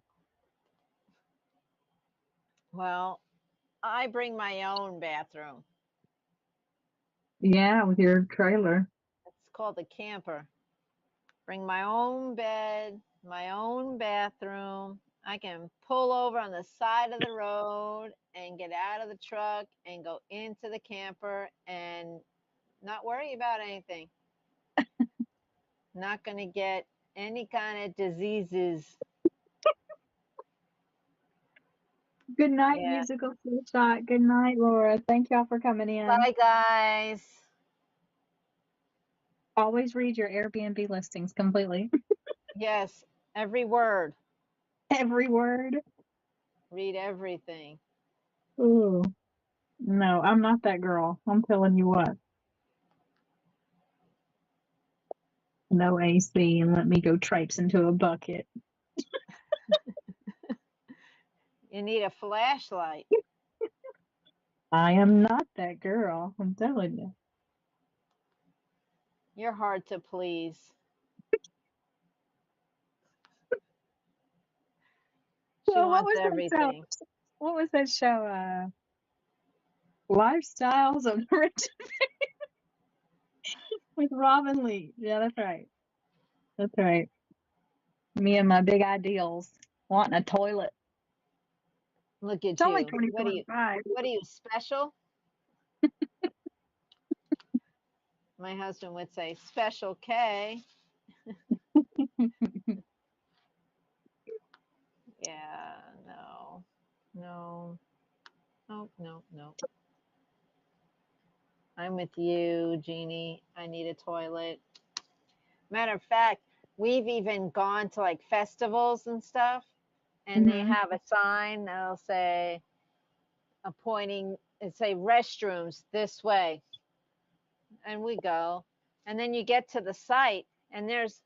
Well, I bring my own bathroom. Yeah, with your trailer. It's called a camper. Bring my own bed, my own bathroom. I can pull over on the side of the road and get out of the truck and go into the camper and not worry about anything. Not going to get any kind of diseases. Good night, Yeah. musical shot. Good night, Laura. Thank y'all for coming in. Bye, guys. Always read your Airbnb listings completely. Yes, every word. Every word. Read everything. Ooh. No, I'm not that girl. I'm telling you what. No AC and let me go traipse into a bucket. You need a flashlight. I am not that girl. I'm telling you. You're hard to please. She Well, wants everything. what was that show? Lifestyles of Rich with Robin Lee. Yeah, that's right. That's right. Me and my big ideals wanting a toilet. Look It's at only you. What are you? 2025. What are you special? My husband would say special K. Yeah, no. No. Nope, nope, nope. I'm with you, Jeannie. I need a toilet. Matter of fact, we've even gone to like festivals and stuff, and they Mhm. have a sign that'll say pointing and say restrooms this way, and we go, and then you get to the site, and there's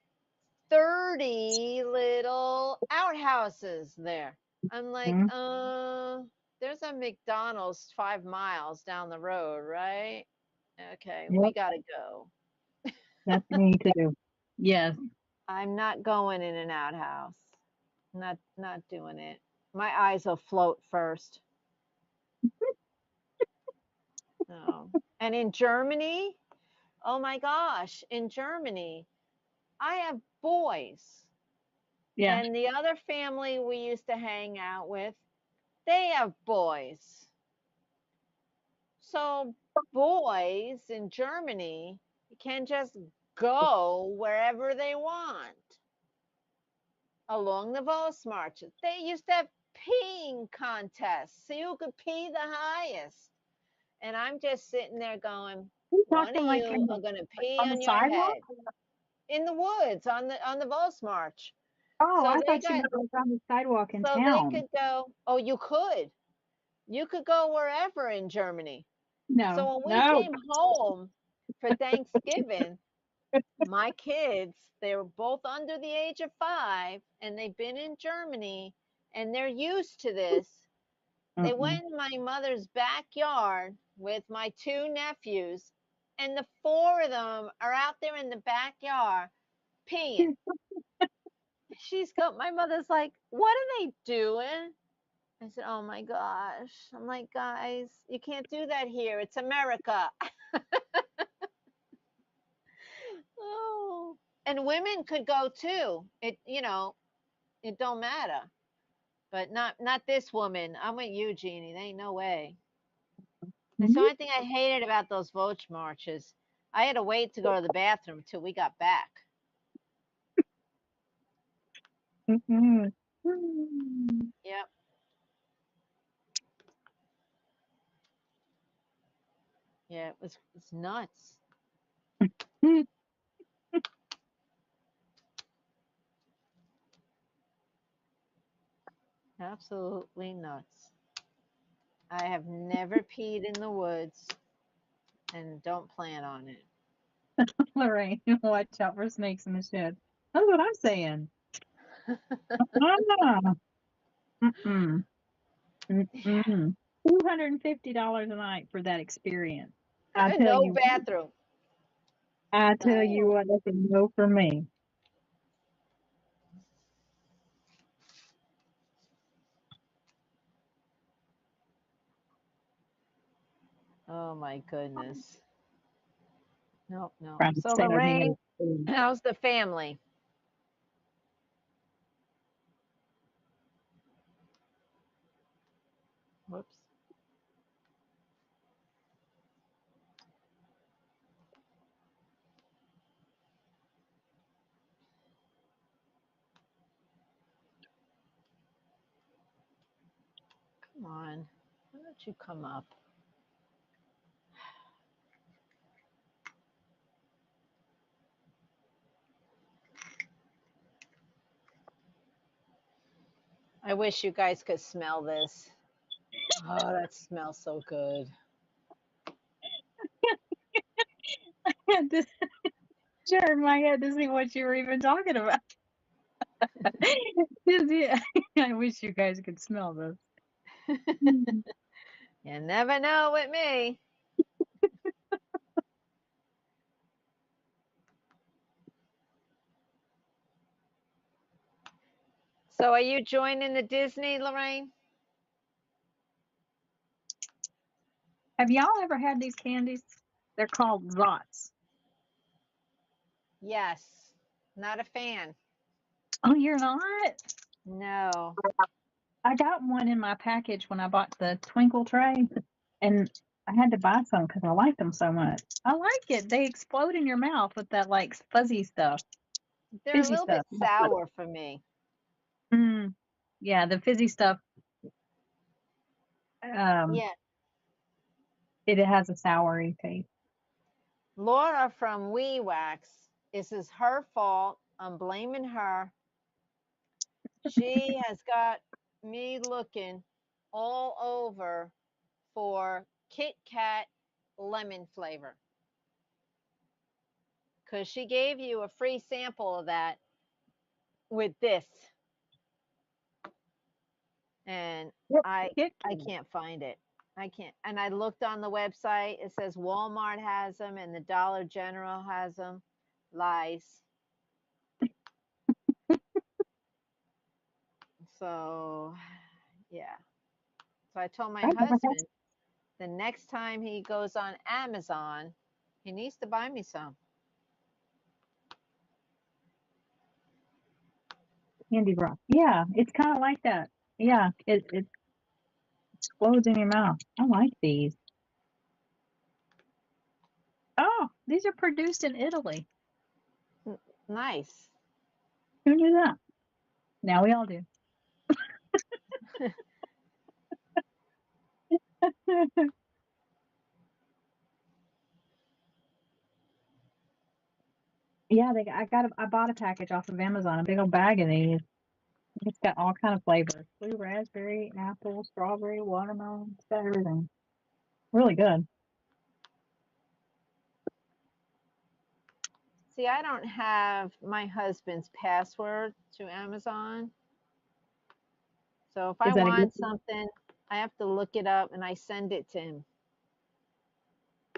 30 little outhouses there. I'm like, Mhm. there's a McDonald's 5 miles down the road, right? Okay, we Yep, gotta go. that's me too. Yes. I'm not going in an outhouse. Not doing it. My eyes will float first. No. And in Germany, oh my gosh, in Germany, I have boys. Yeah. And the other family we used to hang out with, they have boys. So boys in Germany can just go wherever they want along the Volksmarches. They used to have peeing contests, see who could pee the highest. And I'm just sitting there going, You one of talking like you are going to pee on the on your sidewalk? head in the woods on the Volksmarch. Oh, So I they thought you got meant like on the sidewalk in so they town. could go. Oh, you could. You could go wherever in Germany. No, So when we no. came home for Thanksgiving, my kids, they were both under the age of 5 and they've been in Germany and they're used to this. They Mm-mm. went in my mother's backyard with my 2 nephews, and the 4 of them are out there in the backyard peeing. My mother's like, what are they doing? I said, oh my gosh. I'm like, guys, you can't do that here. It's America. Oh. And women could go too. It don't matter. But not this woman. I'm with you, Jeannie. There ain't no way. That's the only thing I hated about those vote marches. I had to wait to go to the bathroom until we got back. Mm-mm. Yep. Yeah, it's nuts. Absolutely nuts. I have never peed in the woods and don't plan on it. Lorraine, watch out for snakes in the shed. That's what I'm saying. Ah, mm-mm. Mm-mm. $250 a night for that experience. I tell No you, bathroom. I tell you Oh, what, that's a no for me. oh my goodness. Nope, nope. Trying to So set a Lorraine, man. how's the family? Whoops. Come on. Why don't you come up? I wish you guys could smell this. Oh, that smells so good. Just turn my head to see what you were even talking about. Yeah, I wish you guys could smell this. Mm. You never know with me. So, are you joining the Disney, Lorraine? Have y'all ever had these candies? They're called Zots. Yes. Not a fan. Oh, you're not? No. I got one in my package when I bought the Twinkle tray, and I had to buy some because I like them so much. I like it. They explode in your mouth with that like fuzzy stuff, They're a fizzy little bit stuff. sour for me. Mm, yeah, the fizzy stuff. Um, Yeah. it has a soury taste. Laura from Wee Wax. This is her fault. I'm blaming her. She has got me looking all over for Kit Kat lemon flavor because she gave you a free sample of that with this, and Yep. I Kit I Kat. can't find it. I can't. And I looked on the website. It says Walmart has them and the Dollar General has them. Lies. So, yeah. So I told my I've never had husband the next time he goes on Amazon, he needs to buy me some. candy broth. Yeah, it's kind of like that. Yeah, it Explodes in your mouth. I like these. Oh, these are produced in Italy. Nice. Who knew that? Now we all do. Yeah, I bought a package off of Amazon, a big old bag of these. It's got all kind of flavors: blue raspberry, apple, strawberry, watermelon. It's got everything. Really good. See, I don't have my husband's password to Amazon. So if I Is that a want gift? something, I have to look it up and I send it to him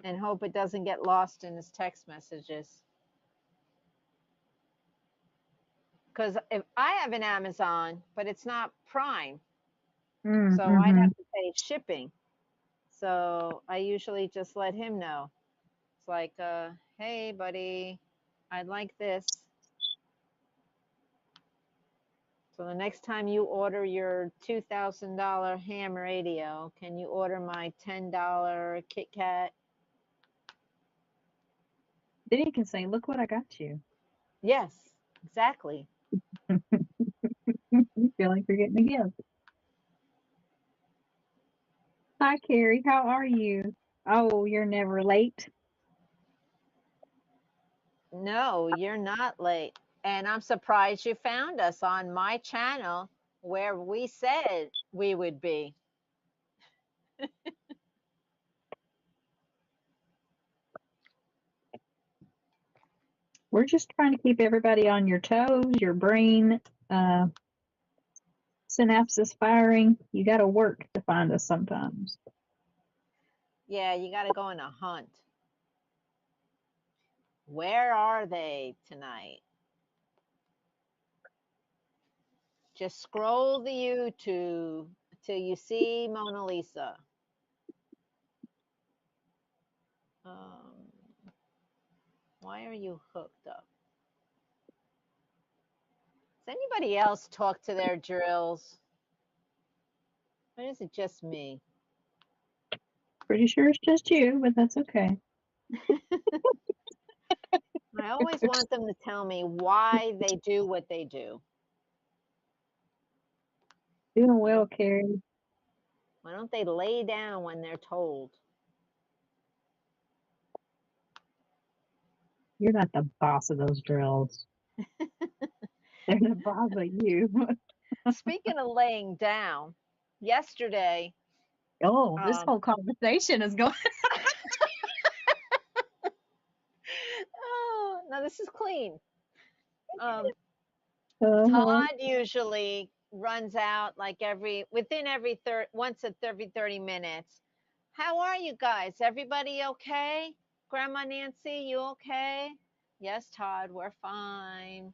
and hope it doesn't get lost in his text messages. Because if I have an Amazon, but it's not Prime, so I'd Mm-hmm. have to pay shipping. So I usually just let him know. It's like, hey, buddy, I'd like this. So the next time you order your $2,000 ham radio, can you order my $10 Kit Kat? Then he can say, "Look what I got you." Yes, exactly. You feel like you're getting a gift. Hi, Carrie. How are you? Oh, you're never late. No, you're not late. And I'm surprised you found us on my channel where we said we would be. We're just trying to keep everybody on your toes, your brain synapses firing. You got to work to find us sometimes. Yeah, you got to go on a hunt. Where are they tonight? Just scroll the YouTube till you see Mona Lisa. Um, why are you hooked up? Does anybody else talk to their drills? Or is it just me? Pretty sure it's just you, but that's okay. I always want them to tell me why they do what they do. Doing Why well, don't, Carrie. why don't they lay down when they're told? You're not the boss of those drills. They're the boss of you. Speaking of laying down, yesterday, Oh, this um, whole conversation is going. oh, no, this is clean. Um, Uh-huh. Todd usually runs out like within once every 30 minutes. How are you guys? Everybody okay? Grandma Nancy, you okay? Yes, Todd, we're fine.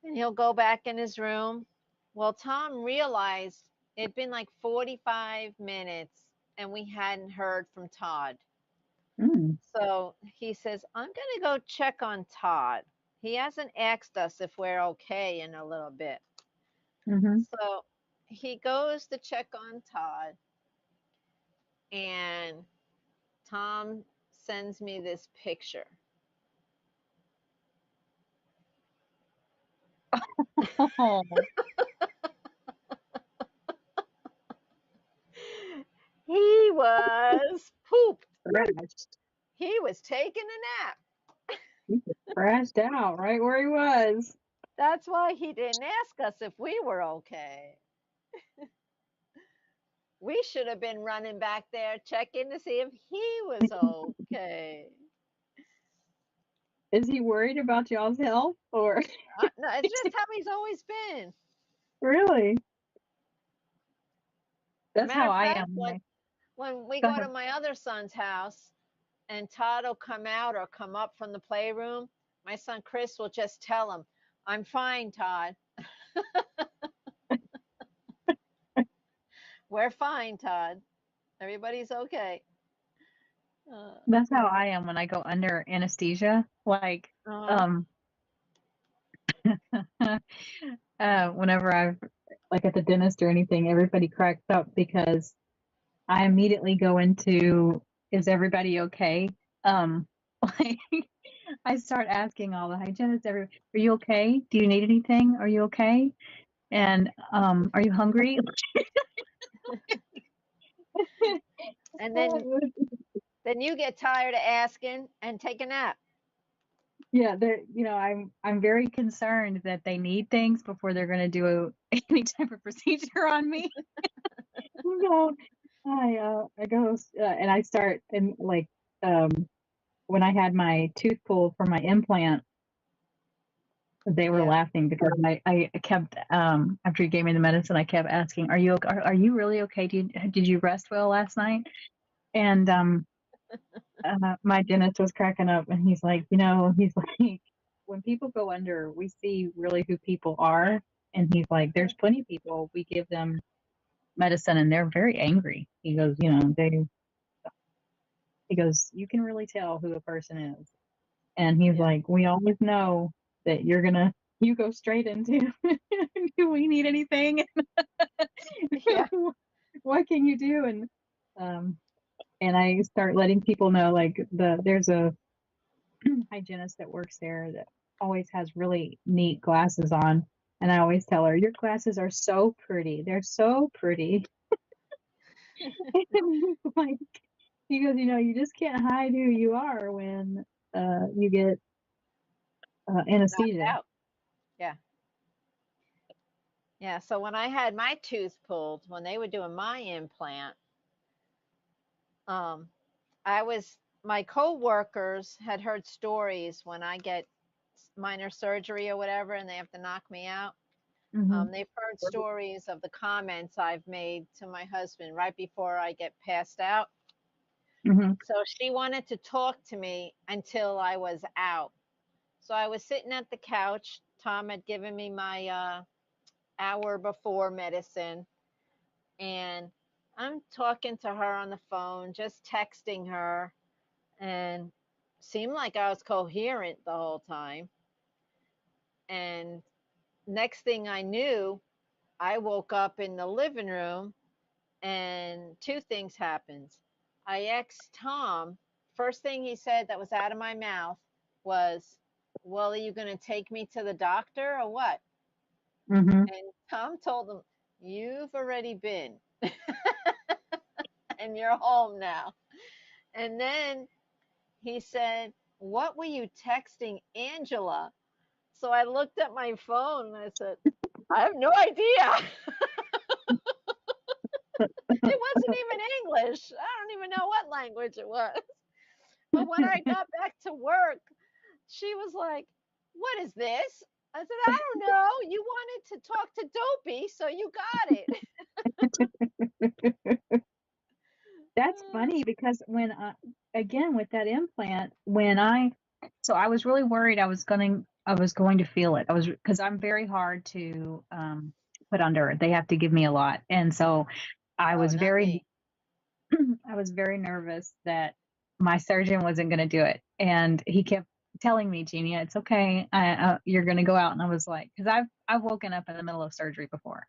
And he'll go back in his room. Well, Tom realized it'd been like 45 minutes and we hadn't heard from Todd. Mm, So he says, I'm going to go check on Todd. He hasn't asked us if we're okay in a little bit. mm-hmm. So he goes to check on Todd, and Tom sends me this picture. Oh, He was pooped. crashed. He was taking a nap. He just crashed out right where he was. That's why he didn't ask us if we were okay. We should have been running back there checking to see if he was okay. Is he worried about y'all's health or No, it's just how he's always been. really? That's Matter how of I fact, am. when we Go go ahead. to my other son's house and Todd will come out or come up from the playroom, my son Chris will just tell him, I'm fine, Todd. We're fine, Todd. Everybody's okay. Uh, That's how I am when I go under anesthesia. Like, uh-huh. um, whenever I've like at the dentist or anything, everybody cracks up because I immediately go into, is everybody okay? Like I start asking all the hygienists, are you okay? Do you need anything? Are you okay? And are you hungry? And then you get tired of asking and take a nap. Yeah, they're, I'm very concerned that they need things before they're going to do any type of procedure on me. So I go and I start, and like um when I had my tooth pulled for my implant, they were Yeah. laughing because I kept after he gave me the medicine, I kept asking, are you really okay? Did you rest well last night? And my dentist was cracking up, and he's like, he's like, when people go under, we see really who people are. And he's like, there's plenty of people, we give them medicine and they're very angry. He goes, he goes, you can really tell who a person is. And he's Yeah. like, we always know that you go straight into, do we need anything? Yeah. What can you do? And I start letting people know, like there's a hygienist that works there that always has really neat glasses on. And I always tell her, your glasses are so pretty. They're so pretty. And he's like, he goes, you just can't hide who you are when you get Knocked anesthesia. out. Yeah. Yeah. So when I had my tooth pulled, when they were doing my implant, um, my coworkers had heard stories when I get minor surgery or whatever, and they have to knock me out. Mm-hmm. They've heard stories of the comments I've made to my husband right before I get passed out. Mm-hmm. So she wanted to talk to me until I was out. So I was sitting at the couch. Tom had given me my hour before medicine, and I'm talking to her on the phone, just texting her, and seemed like I was coherent the whole time. And next thing I knew, I woke up in the living room, and two things happened. I asked Tom, first thing he said that was out of my mouth was, well, are you going to take me to the doctor or what? Mm-hmm. And Tom told him, you've already been and you're home now. And then he said, what were you texting Angela? So I looked at my phone and I said, I have no idea. It wasn't even English. I don't even know what language it was. But when I got back to work, she was like, what is this? I said, I don't know. You wanted to talk to Dopey, so you got it. That's funny because again, with that implant, so I was really worried I was going to feel it. Because I'm very hard to put under. They have to give me a lot. And so I Oh, was not very, me. I was very nervous that my surgeon wasn't going to do it. And he kept telling me, Jeannie, it's okay. You're going to go out. And I was like, because I've woken up in the middle of surgery before,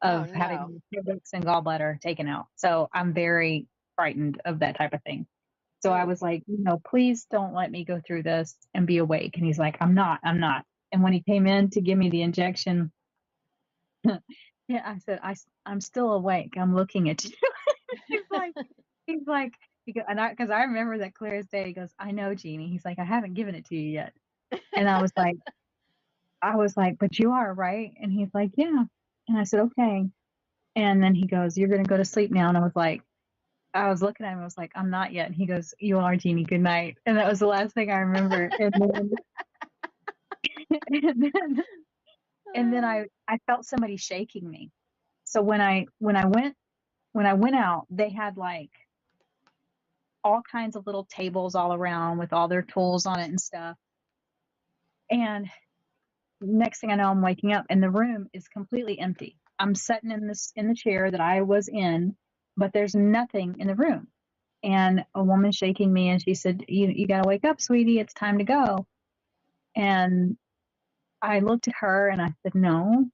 Oh, of having no. cervix and gallbladder taken out. So I'm very frightened of that type of thing. So I was like, please don't let me go through this and be awake. And he's like, I'm not. And when he came in to give me the injection, yeah, I said, I'm still awake. I'm looking at you. he's like, he's like, because I remember that clear as day. He goes, I know, Jeannie. He's like, I haven't given it to you yet. And I was like, but you are, right? And he's like, yeah. And I said, okay. And then he goes, you're going to go to sleep now. And I was looking at him. I was like, I'm not yet. And he goes, you are, Jeannie. Good night. And that was the last thing I remember. And then, and then I felt somebody shaking me. So when I went out, they had like all kinds of little tables all around with all their tools on it and stuff. And next thing I know, I'm waking up and the room is completely empty. I'm sitting in the chair that I was in, but there's nothing in the room. And a woman shaking me, and she said, you got to wake up, sweetie. It's time to go. And I looked at her and I said, no,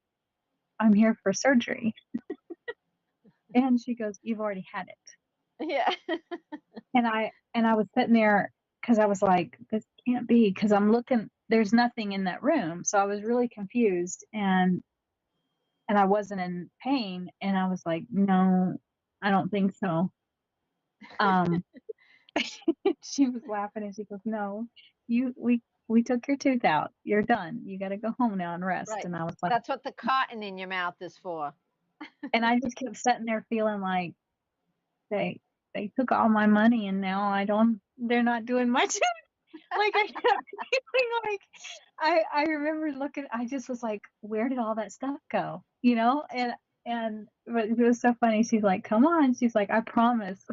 I'm here for surgery. And she goes, you've already had it. Yeah. And I was sitting there because I was like, this can't be, because I'm looking, there's nothing in that room. So I was really confused, and I wasn't in pain. And I was like, no, I don't think so. Um, she was laughing and she goes, no, we took your tooth out. You're done. You got to go home now and rest. Right. And I was like, That's what the cotton in your mouth is for. and I just kept sitting there feeling like they took all my money and now they're not doing my tooth. Like I kept feeling like I remember looking, I just was like, where did all that stuff go? You know? And but it was so funny. She's like, come on. She's like, I promise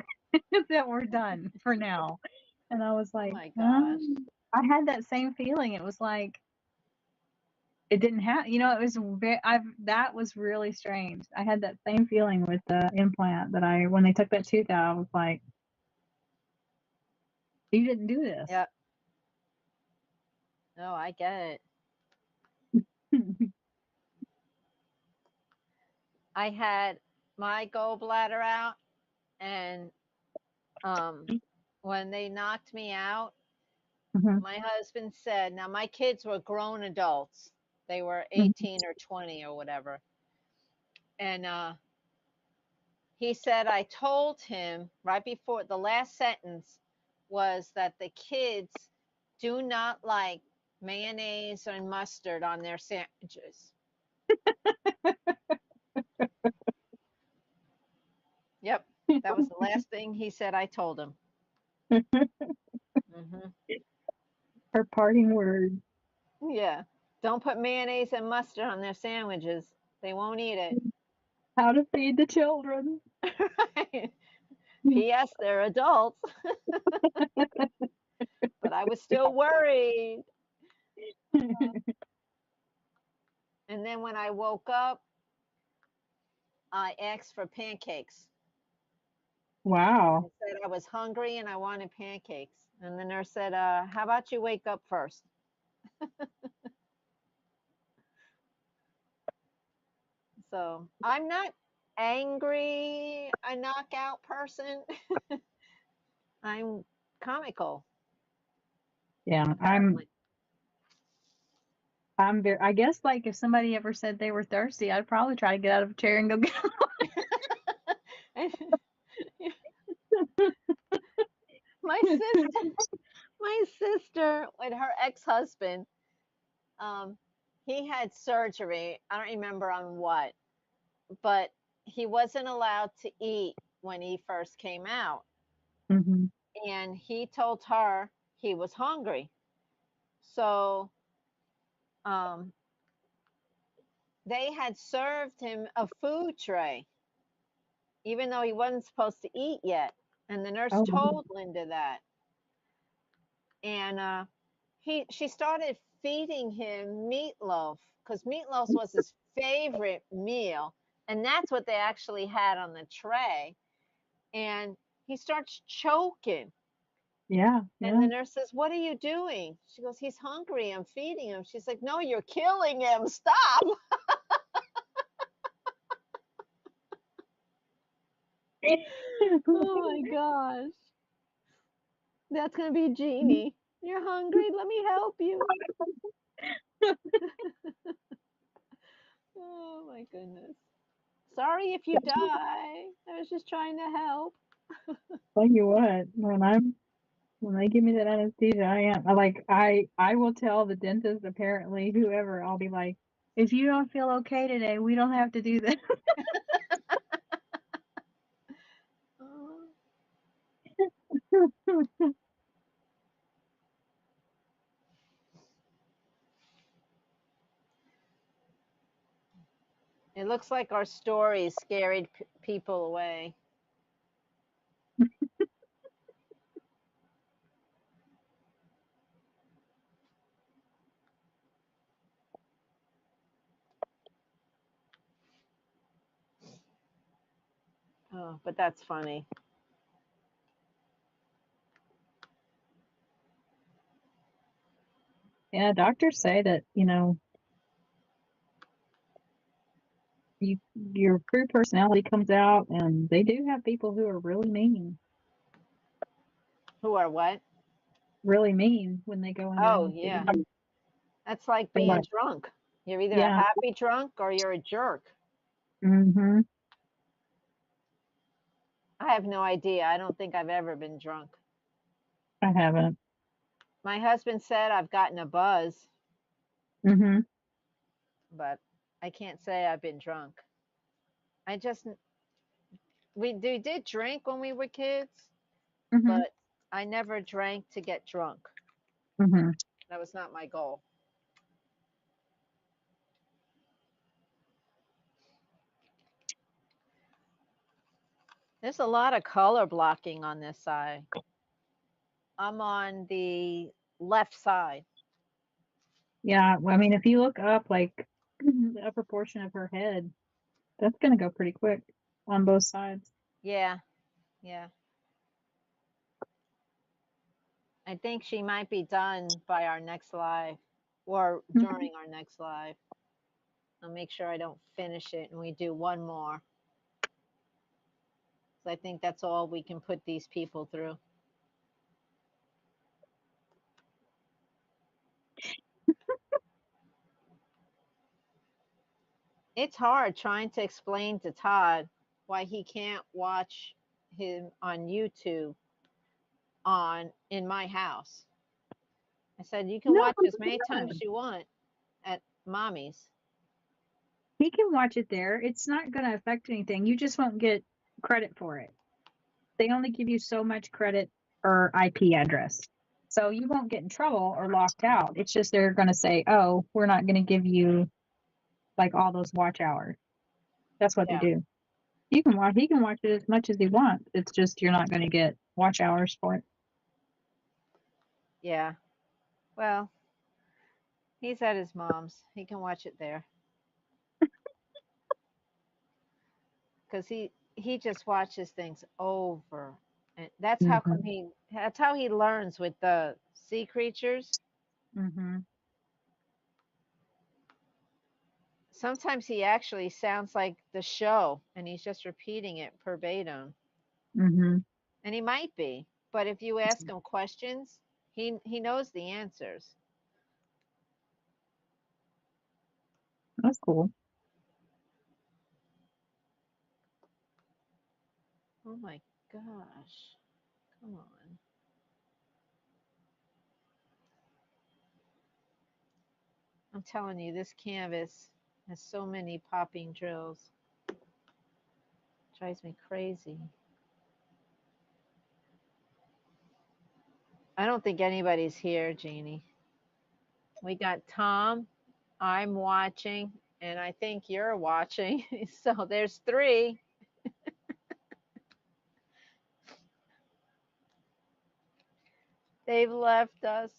that we're done for now. And I was Oh like, my gosh. I had that same feeling. It was like it didn't have, it was that was really strange. I had that same feeling with the implant that when they took that tooth out, I was like, you didn't do this. Yep. No, I get it. I had my gallbladder out, and when they knocked me out, Mhm, my husband said, now my kids were grown adults. They were mhm. 18 or 20 or whatever. And he said, I told him right before the last sentence was that the kids do not like mayonnaise and mustard on their sandwiches. Yep. That was the last thing he said I told him. Hmm. Her parting words. Yeah. Don't put mayonnaise and mustard on their sandwiches. They won't eat it. How to feed the children. Right. P.S. They're adults. But I was still worried. And then when I woke up, I asked for pancakes. I Wow. said I was hungry and I wanted pancakes. And the nurse said, how about you wake up first? So I'm not angry, a knockout person. I'm comical, Yeah, apparently. I'm very, I guess, like, if somebody ever said they were thirsty, I'd probably try to get out of a chair and go get my sister, my sister with her ex-husband, um, he had surgery. I don't remember on what, but he wasn't allowed to eat when he first came out. hmm And he told her he was hungry. So um, they had served him a food tray, even though he wasn't supposed to eat yet. And the nurse Oh, told Linda that. And she started feeding him meatloaf because meatloaf was his favorite meal. And that's what they actually had on the tray. And he starts choking. yeah, And yeah. the nurse says, what are you doing? She goes, he's hungry. I'm feeding him. She's like, no, you're killing him. Stop. Oh my gosh. That's going to be Jeannie. You're hungry. Let me help you. Oh my goodness. Sorry if you die. I was just trying to help. Tell you what, when they give me that anesthesia, I will tell the dentist, apparently, whoever, I'll be like, if you don't feel okay today, we don't have to do this. Oh. It looks like our stories scared people away. Oh, but that's funny. Yeah, doctors say that, your true personality comes out, and they do have people who are Who are what? really mean when they go into Oh, any yeah. city. That's like They're being like, drunk. You're either a yeah, happy drunk or you're a jerk. mm-hmm. I have no idea. I don't think I've ever been drunk. I haven't. My husband said I've gotten a buzz, Mm-hmm. but I can't say I've been drunk. I just we did drink when we were kids, Mm-hmm. but I never drank to get drunk. Mm-hmm. That was not my goal. There's a lot of color blocking on this side. I'm on the left side. Yeah, well, I mean, if you look up, like the upper portion of her head, that's gonna go pretty quick on both sides. Yeah, yeah. I think she might be done by our next live or Mhm. during our next live. I'll make sure I don't finish it and we do one more. So I think that's all we can put these people through. It's hard trying to explain to Todd why he can't watch him on YouTube on in my house. I said you can No, watch it's as many times as not. you want at mommy's. He can watch it there. It's not gonna affect anything. You just won't get credit for it. They only give you so much credit per IP address. So you won't get in trouble or locked out. It's just they're going to say, oh, we're not going to give you like all those watch hours. That's what they Yeah, do. He can watch it as much as he wants. It's just you're not going to get watch hours for it. yeah. Well, he's at his mom's. He can watch it there because he just watches things over, and Mm-hmm. that's how he learns with the sea creatures. Mm-hmm. Sometimes he actually sounds like the show, and he's just repeating it verbatim. Mm-hmm. And he might be, but if you ask him questions, he knows the answers. That's cool. Oh my gosh. Come on. I'm telling you, this canvas has so many popping drills. Drives me crazy. I don't think anybody's here, Jeannie. We got Tom. I'm watching, and I think you're watching. So there's three. They've left us.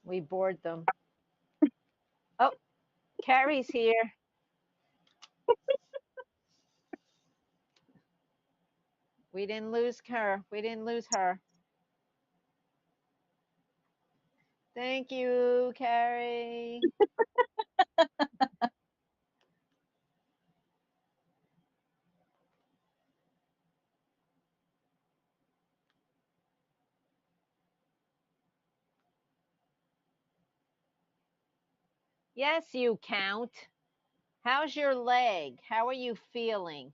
We bored them. Oh, Carrie's here. We didn't lose her. We didn't lose her. Thank you, Carrie. Yes, you count. How's your leg? How are you feeling?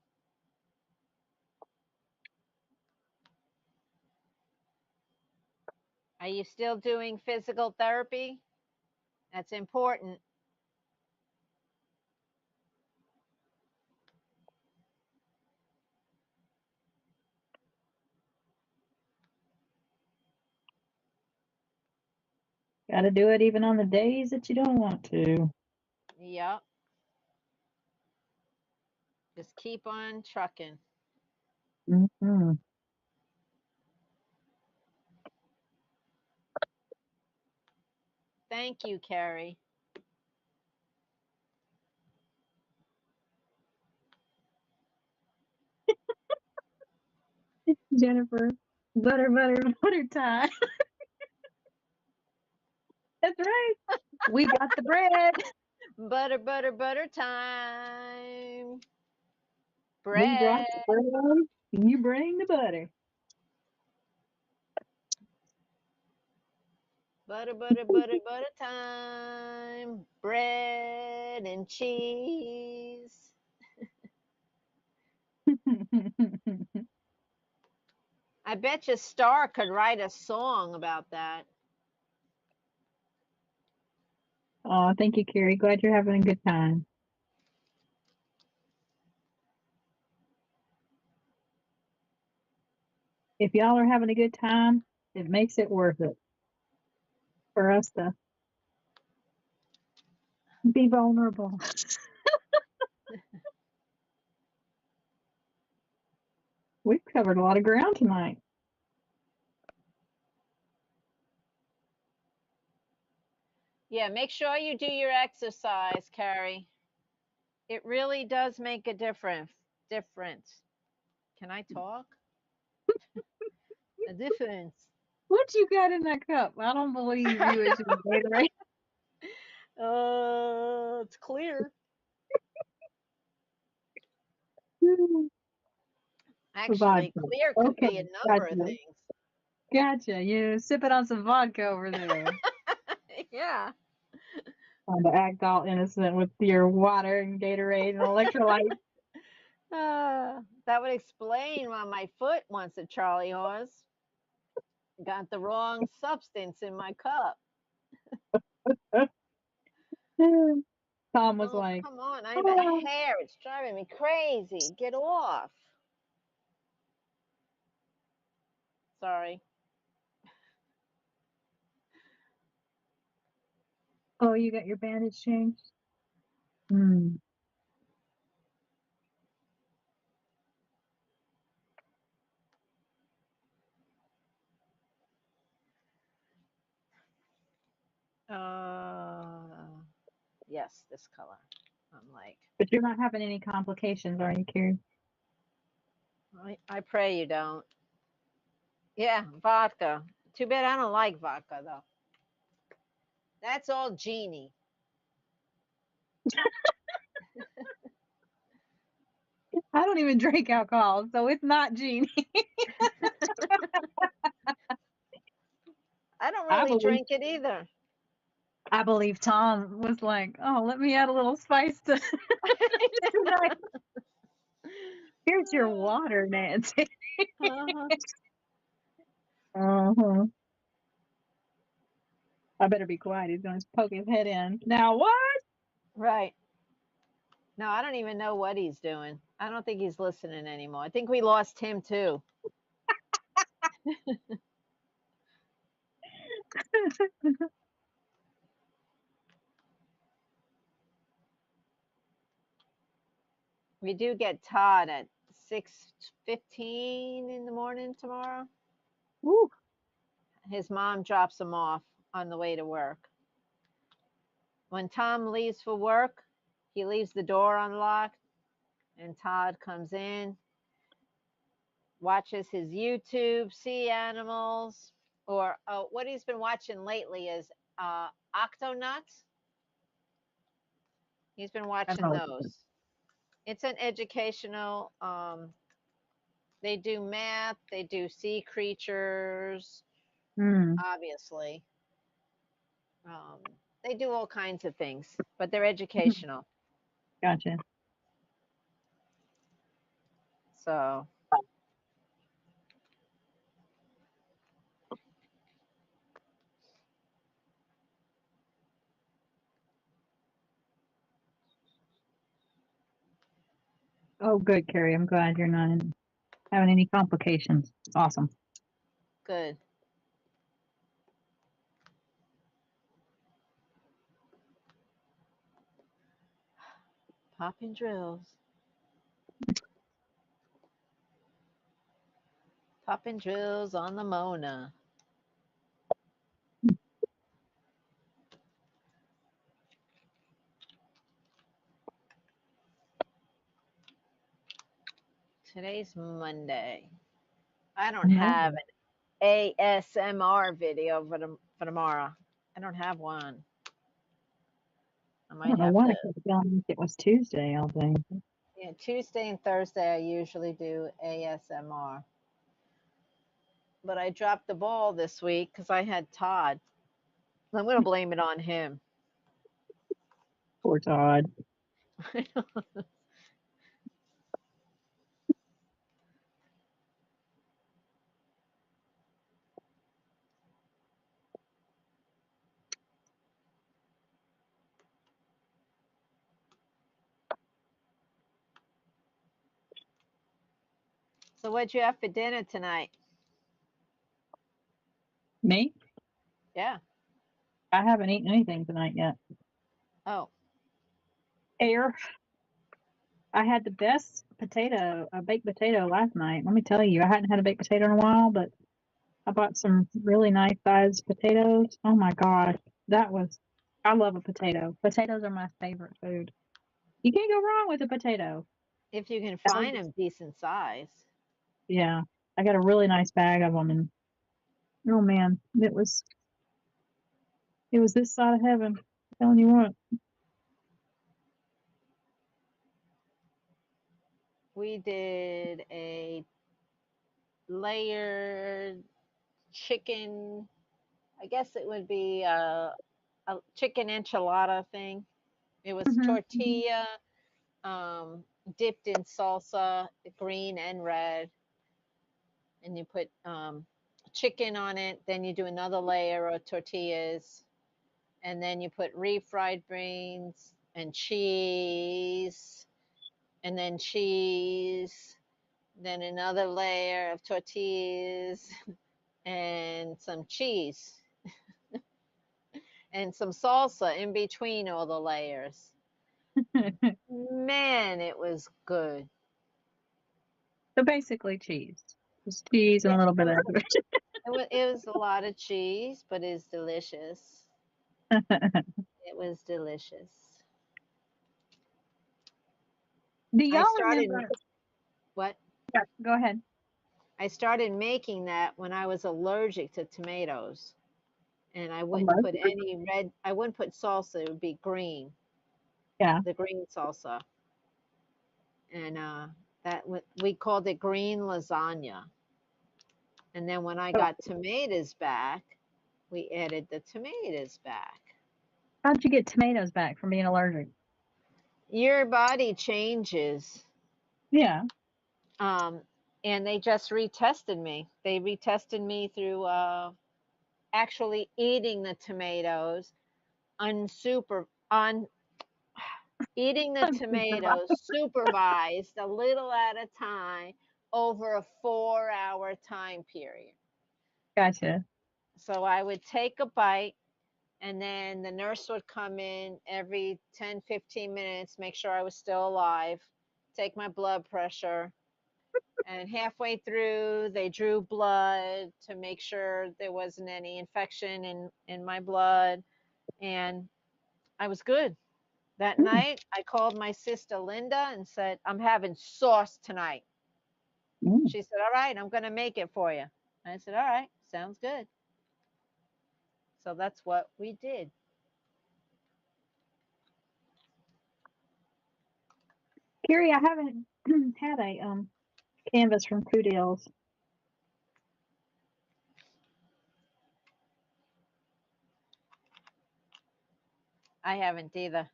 Are you still doing physical therapy? That's important. Got to do it even on the days that you don't want to. Yep. Just keep on trucking. Mm-hmm. Thank you, Carrie. Jennifer, butter, butter, butter time. That's right. We got the bread. Butter, butter, butter time. We brought Bread. the bread. You bring the butter. Butter, butter, butter, butter time. Bread and cheese. I bet you Star could write a song about that. Oh, thank you, Carrie. Glad you're having a good time. If y'all are having a good time, it makes it worth it for us to be vulnerable. We've covered a lot of ground tonight. Yeah, make sure you do your exercise, Carrie. It really does make a difference. Can I talk? A difference. What you got in that cup? I don't believe you is your Gatorade. It's clear. Actually, Vodka. clear could Okay, be a number of gotcha. things. Gotcha. You sipping on some vodka over there. Yeah. Trying to act all innocent with your water and Gatorade and electrolyte. That would explain why my foot wants a Charlie horse. Got the wrong substance in my cup. Tom was Oh, like, come on. I have a oh, hair. It's driving me crazy. Get off. Sorry. oh, you got your bandage changed? Hmm. Yes, this color. I'm like, But you're not having any complications, are you, Carrie? I pray you don't. Yeah, vodka. Too bad I don't like vodka though. That's all Jeannie. I don't even drink alcohol, so it's not Jeannie. I don't I really believe drink it either. I believe Tom was like, oh, let me add a little spice to tonight. Here's your water, Nancy. Uh-huh. Uh-huh. I better be quiet. He's going to poke his head in. Now what? Right. No, I don't even know what he's doing. I don't think he's listening anymore. I think we lost him too. We do get Todd at 6:15 in the morning tomorrow. Woo. His mom drops him off on the way to work. When Tom leaves for work, he leaves the door unlocked and Todd comes in, watches his YouTube, sea animals, or what he's been watching lately is Octonauts. He's been I don't watching know. those. It's an educational. They do math. They do sea creatures, Hmm. obviously. Um, they do all kinds of things, but they're educational. Gotcha. So Oh, good, Carrie. I'm glad you're not having any complications. Awesome. good. Popping drills. Popping drills on the Mona. Today's Monday. I don't have an ASMR video for tomorrow. I don't have one. I I might don't know have why I to. kept feeling it was Tuesday all day. Yeah, Tuesday and Thursday I usually do ASMR. But I dropped the ball this week because I had Todd. I'm going to blame it on him. Poor Todd. So what'd you have for dinner tonight? Me? Yeah. I haven't eaten anything tonight yet. Oh, Air. I had the best baked potato last night. Let me tell you, I hadn't had a baked potato in a while, but I bought some really nice sized potatoes. Oh my gosh. I love a potato. Potatoes are my favorite food. You can't go wrong with a potato. if you can That was, find them decent size. yeah. I got a really nice bag of them and oh man, it was this side of heaven. I'm telling you what. We did a layered chicken. I guess it would be a chicken enchilada thing. It was Hmm. tortilla, dipped in salsa, green and red, and you put chicken on it. Then you do another layer of tortillas, and then you put refried beans and cheese, and then cheese, then another layer of tortillas and some cheese and some salsa in between all the layers. Man, it was good. So basically cheese. Just cheese and Yeah, a little bit it of was, it was a lot of cheese, but it's delicious. it. It was delicious. Do I y'all started remember? what? Yeah, go ahead. I started making that when I was allergic to tomatoes, and I wouldn't put Alert. any red. I wouldn't put salsa. It would be green, Yeah. the green salsa, and we called it green lasagna. And then when I So got tomatoes back, we added the tomatoes back. how'd you get tomatoes back from being allergic? Your body changes. Yeah. Um, and they just retested me. They retested me through actually eating the tomatoes on eating the I'm super tomatoes supervised a little at a time over a 4-hour time period. Gotcha. So I would take a bite, and then the nurse would come in every 10, 15 minutes, make sure I was still alive, take my blood pressure. And halfway through, they drew blood to make sure there wasn't any infection in my blood. And I was good. That Mm, night, I called my sister Linda and said, I'm having sauce tonight. mm. She said, all right, I'm going to make it for you. I said, all right, sounds good. So that's what we did. Carrie, I haven't had a canvas from Coodale's. I haven't either.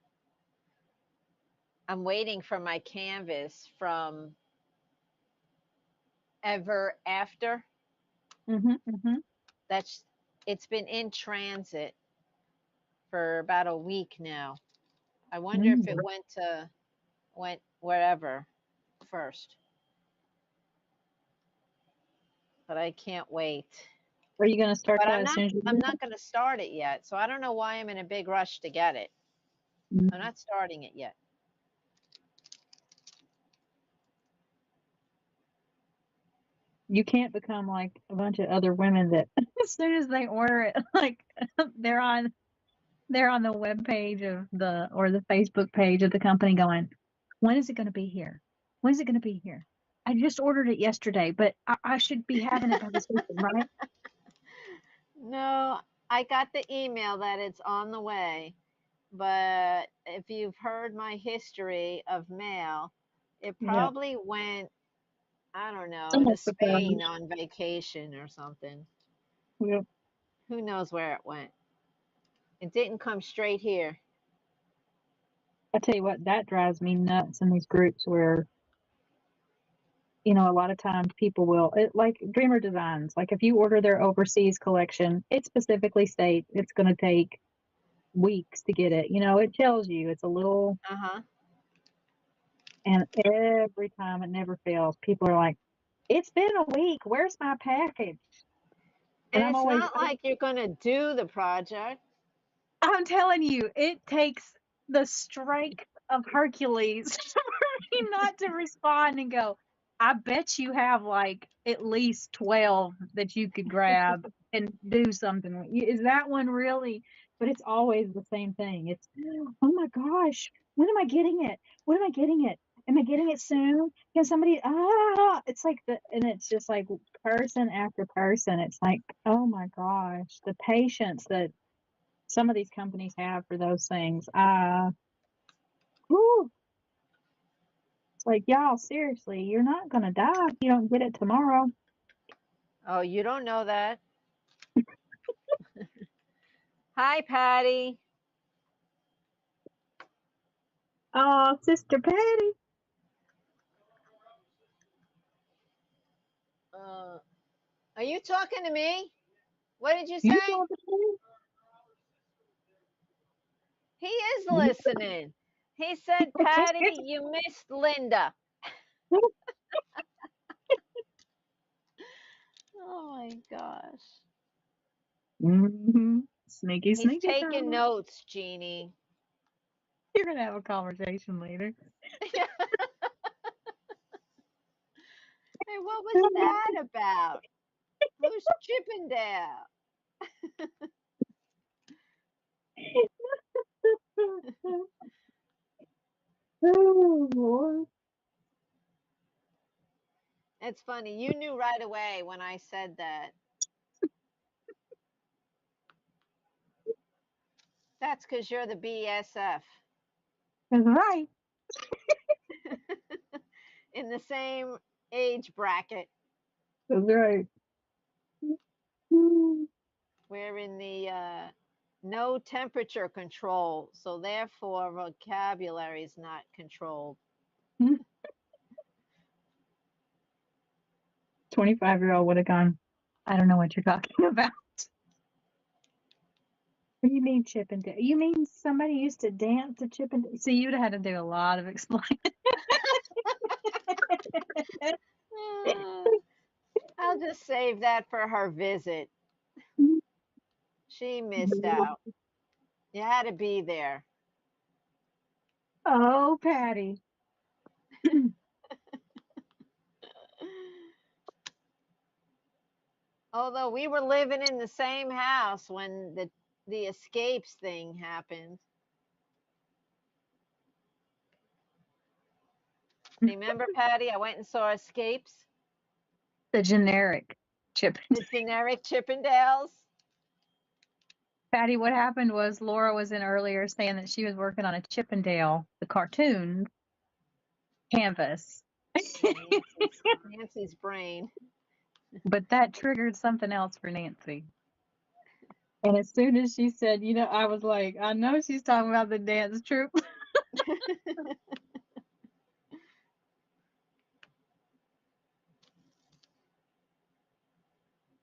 I'm waiting for my canvas from Ever After. Mm-hmm, mm-hmm. That's It's been in transit for about a week now. I wonder if Mm. it went wherever first, but I can't wait. Are you going to start But that as soon as you I'm get not going to start it yet. So I don't know why I'm in a big rush to get it. it? I'm not starting it yet. You can't become like a bunch of other women that as soon as they order it, like they're on they're on the web page of the or the Facebook page of the company going, when is it going to be here? When is it going to be here? I just ordered it yesterday, but I should be having it by this weekend, right? No, I got the email that it's on the way. But if you've heard my history of mail, it Yeah. probably went, I don't know, to Almost Spain surprised. on vacation or something. Yeah. Who knows where it went? It didn't come straight here. I tell you what, that drives me nuts in these groups where, a lot of times people will, like Dreamer Designs, like if you order their overseas collection, it specifically states it's going to take weeks to get it. It tells you it's a little, Uh-huh. and every time it never fails. People are like, it's been a week. Where's my package? And And I'm it's always, not like you're going to do the project. I'm telling you, it takes the strength of Hercules for me not to respond and go, I bet you have like at least 12 that you could grab and do something with. Is that one really? But it's always the same thing. It's, oh my gosh, when am I getting it? When am I getting it? Am I getting it soon? Can somebody, it's like and it's just like person after person. It's like, oh my gosh, the patience that some of these companies have for those things. Whew, it's like, y'all, seriously, you're not going to die if you don't get it tomorrow. Oh, you don't know that. Hi, Patty. Oh, Sister Patty. Uh, are you talking to me? What did you say? You talking to He is me? listening. He said, Patty, you missed Linda. Oh my gosh. Mm-hmm. Sneaky, He's sneaky taking time. notes, Jeannie. You're going to have a conversation later. Hey, what was that about? Who's Chippendale? Oh, Lord. It's funny. You knew right away when I said that. That's because you're the BSF That's right. in the same age bracket. That's right. Mm. We're in the no temperature control, so therefore vocabulary is not controlled. 25-year-old would have gone, I don't know what you're talking about. What do you mean Chippendale? You mean somebody used to dance to Chippendale? See, you'd have had to do a lot of explaining. Uh, I'll just save that for her visit. She missed out. You had to be there. Oh, Patty. Although we were living in the same house when the escapes thing happened. Remember, Patty? I went and saw Escapes, The generic the Chippendale. generic Chippendales. Patty, what happened was Laura was in earlier saying that she was working on a Chippendale, the cartoon canvas. Nancy's brain. But that triggered something else for Nancy. And as soon as she said, I was like, I know she's talking about the dance troupe.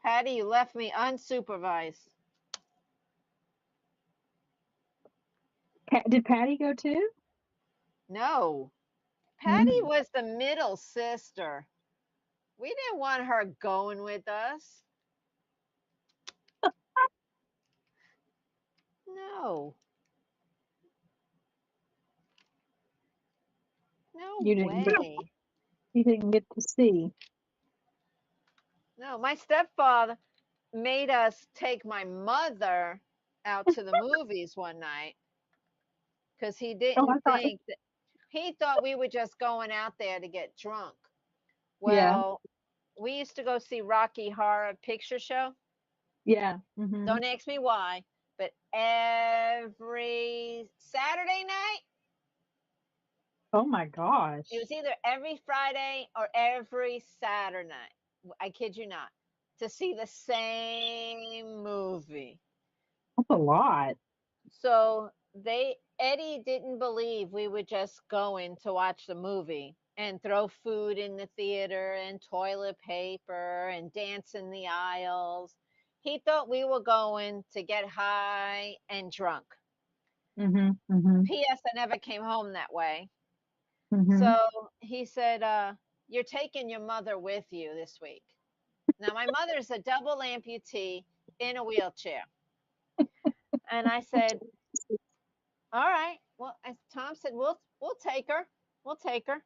Patty, you left me unsupervised. Did Patty go too? No, Patty Mm. was the middle sister. We didn't want her going with us. No, no You didn't get, way. you didn't get to see. No, my stepfather made us take my mother out to the movies one night because he Oh, didn't I thought think that he thought we were just going out there to get drunk. Yeah. Well, we used to go see Rocky Horror Picture Show. Yeah. Mm-hmm. Don't ask me why, but every Saturday night, Oh my gosh. it was either every Friday or every Saturday night. I kid you not, to see the same movie. That's a lot. So Eddie didn't believe we would just go in to watch the movie and throw food in the theater and toilet paper and dance in the aisles. He thought we were going to get high and drunk. Mm-hmm. Mm-hmm. P.S. I never came home that way. Mm-hmm. So he said, you're taking your mother with you this week. Now, my mother's a double amputee in a wheelchair. And I said, all right. Well, as Tom said, we'll take her. We'll take her.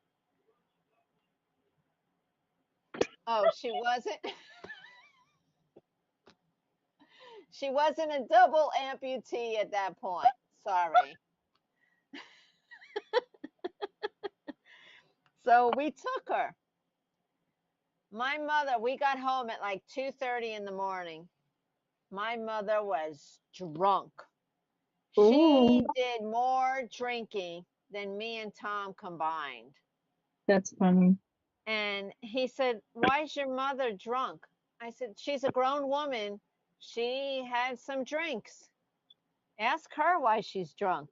Oh, she wasn't. She wasn't a double amputee at that point. Sorry. So we took her. My mother, we got home at like 2:30 in the morning. My mother was drunk. Ooh, She did more drinking than me and Tom combined. that's funny. And he said, why is your mother drunk? I said, she's a grown woman. She had some drinks. Ask her why she's drunk.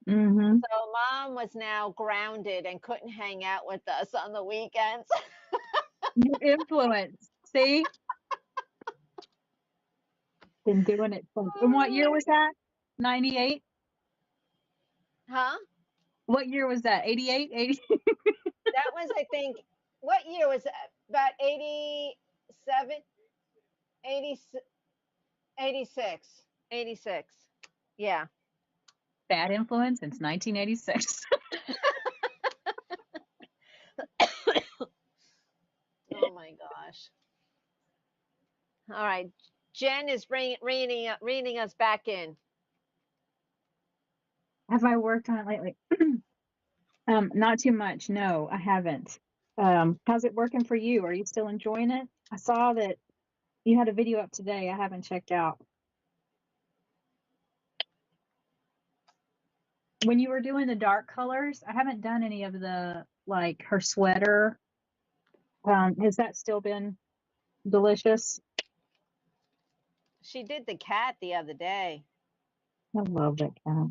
Mm-hmm. So mom was now grounded and couldn't hang out with us on the weekends. Your influence. See? Been doing it since. And what year was that? 98? Huh? What year was that? 88? 80? That was, I think, what year was that? About 87, 80, 86, 86. Yeah. Bad influence since 1986. Oh my gosh. All right. Jen is reading us back in. Have I worked on it lately? Not too much. No, I haven't. How's it working for you? Are you still enjoying it? I saw that you had a video up today. I haven't checked out. When you were doing the dark colors, I haven't done any of the like her sweater. Has that still been delicious? She did the cat the other day. I love that cat.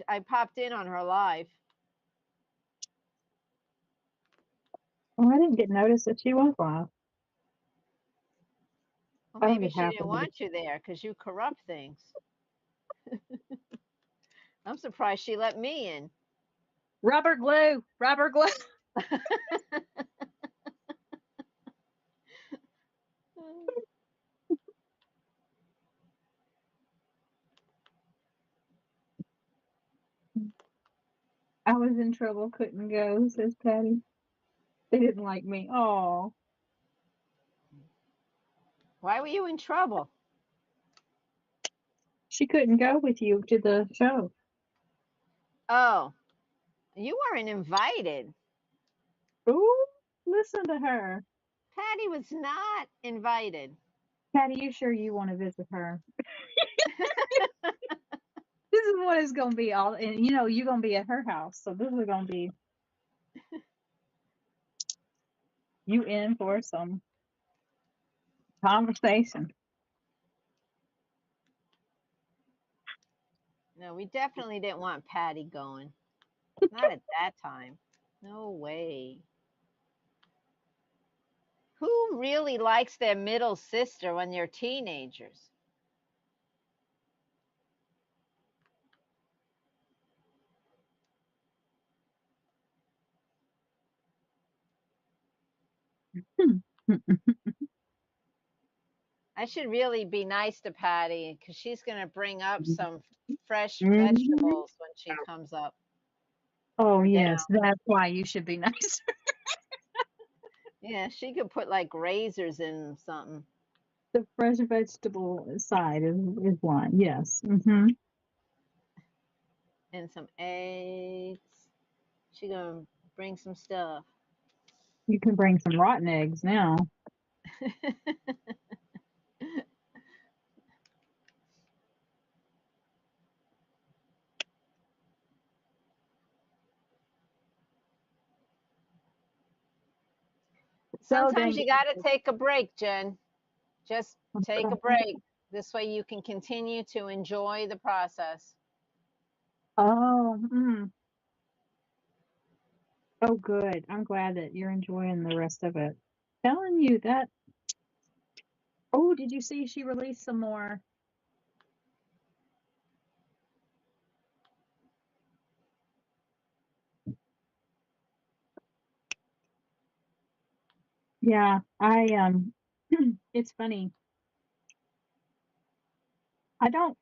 I popped in on her live. Oh, I didn't get noticed that she was live. Well, I don't maybe get she half didn't of it. want you there because you corrupt things. I'm surprised she let me in. Rubber glue, rubber glue. I was in trouble, couldn't go, says Patty. They didn't like me. Oh, Why were you in trouble? she couldn't go with you to the show. Oh, you weren't invited. Ooh, listen to her. Patty was not invited. Patty, you sure you want to visit her? This is what it's gonna be all, and you know you're gonna be at her house, so this is gonna be you in for some conversation. No, we definitely didn't want Patty going. Not at that time. No way. Who really likes their middle sister when they're teenagers? I should really be nice to Patty because she's going to bring up some fresh Mhm. vegetables when she comes up Oh down. yes, that's why you should be nice. Yeah, she could put like razors in something. The fresh vegetable side is one. Yes. Mm-hmm. And some eggs. She gonna bring some stuff. You can bring some rotten eggs now. So Sometimes dang you got to it. take a break, Jen. Just take a break. This way you can continue to enjoy the process. Oh, oh, good. I'm glad that you're enjoying the rest of it. Telling you that. Oh, did you see she released some more? Yeah, it's funny. I don't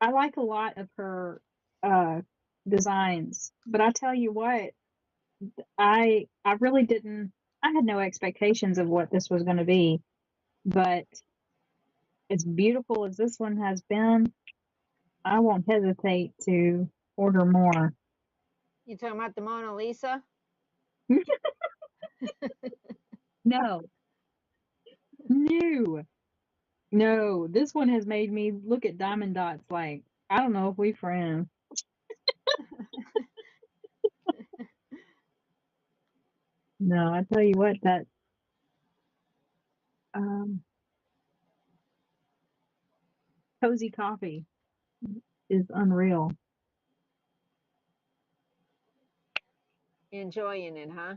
I like a lot of her uh designs, but I tell you what, I really didn't I had no expectations of what this was going to be, but as beautiful as this one has been, I won't hesitate to order more. You talking about the Mona Lisa? No, no, no. This one has made me look at diamond dots like I don't know if we friends. No, I tell you what, that um, cozy coffee is unreal. You're enjoying it, huh?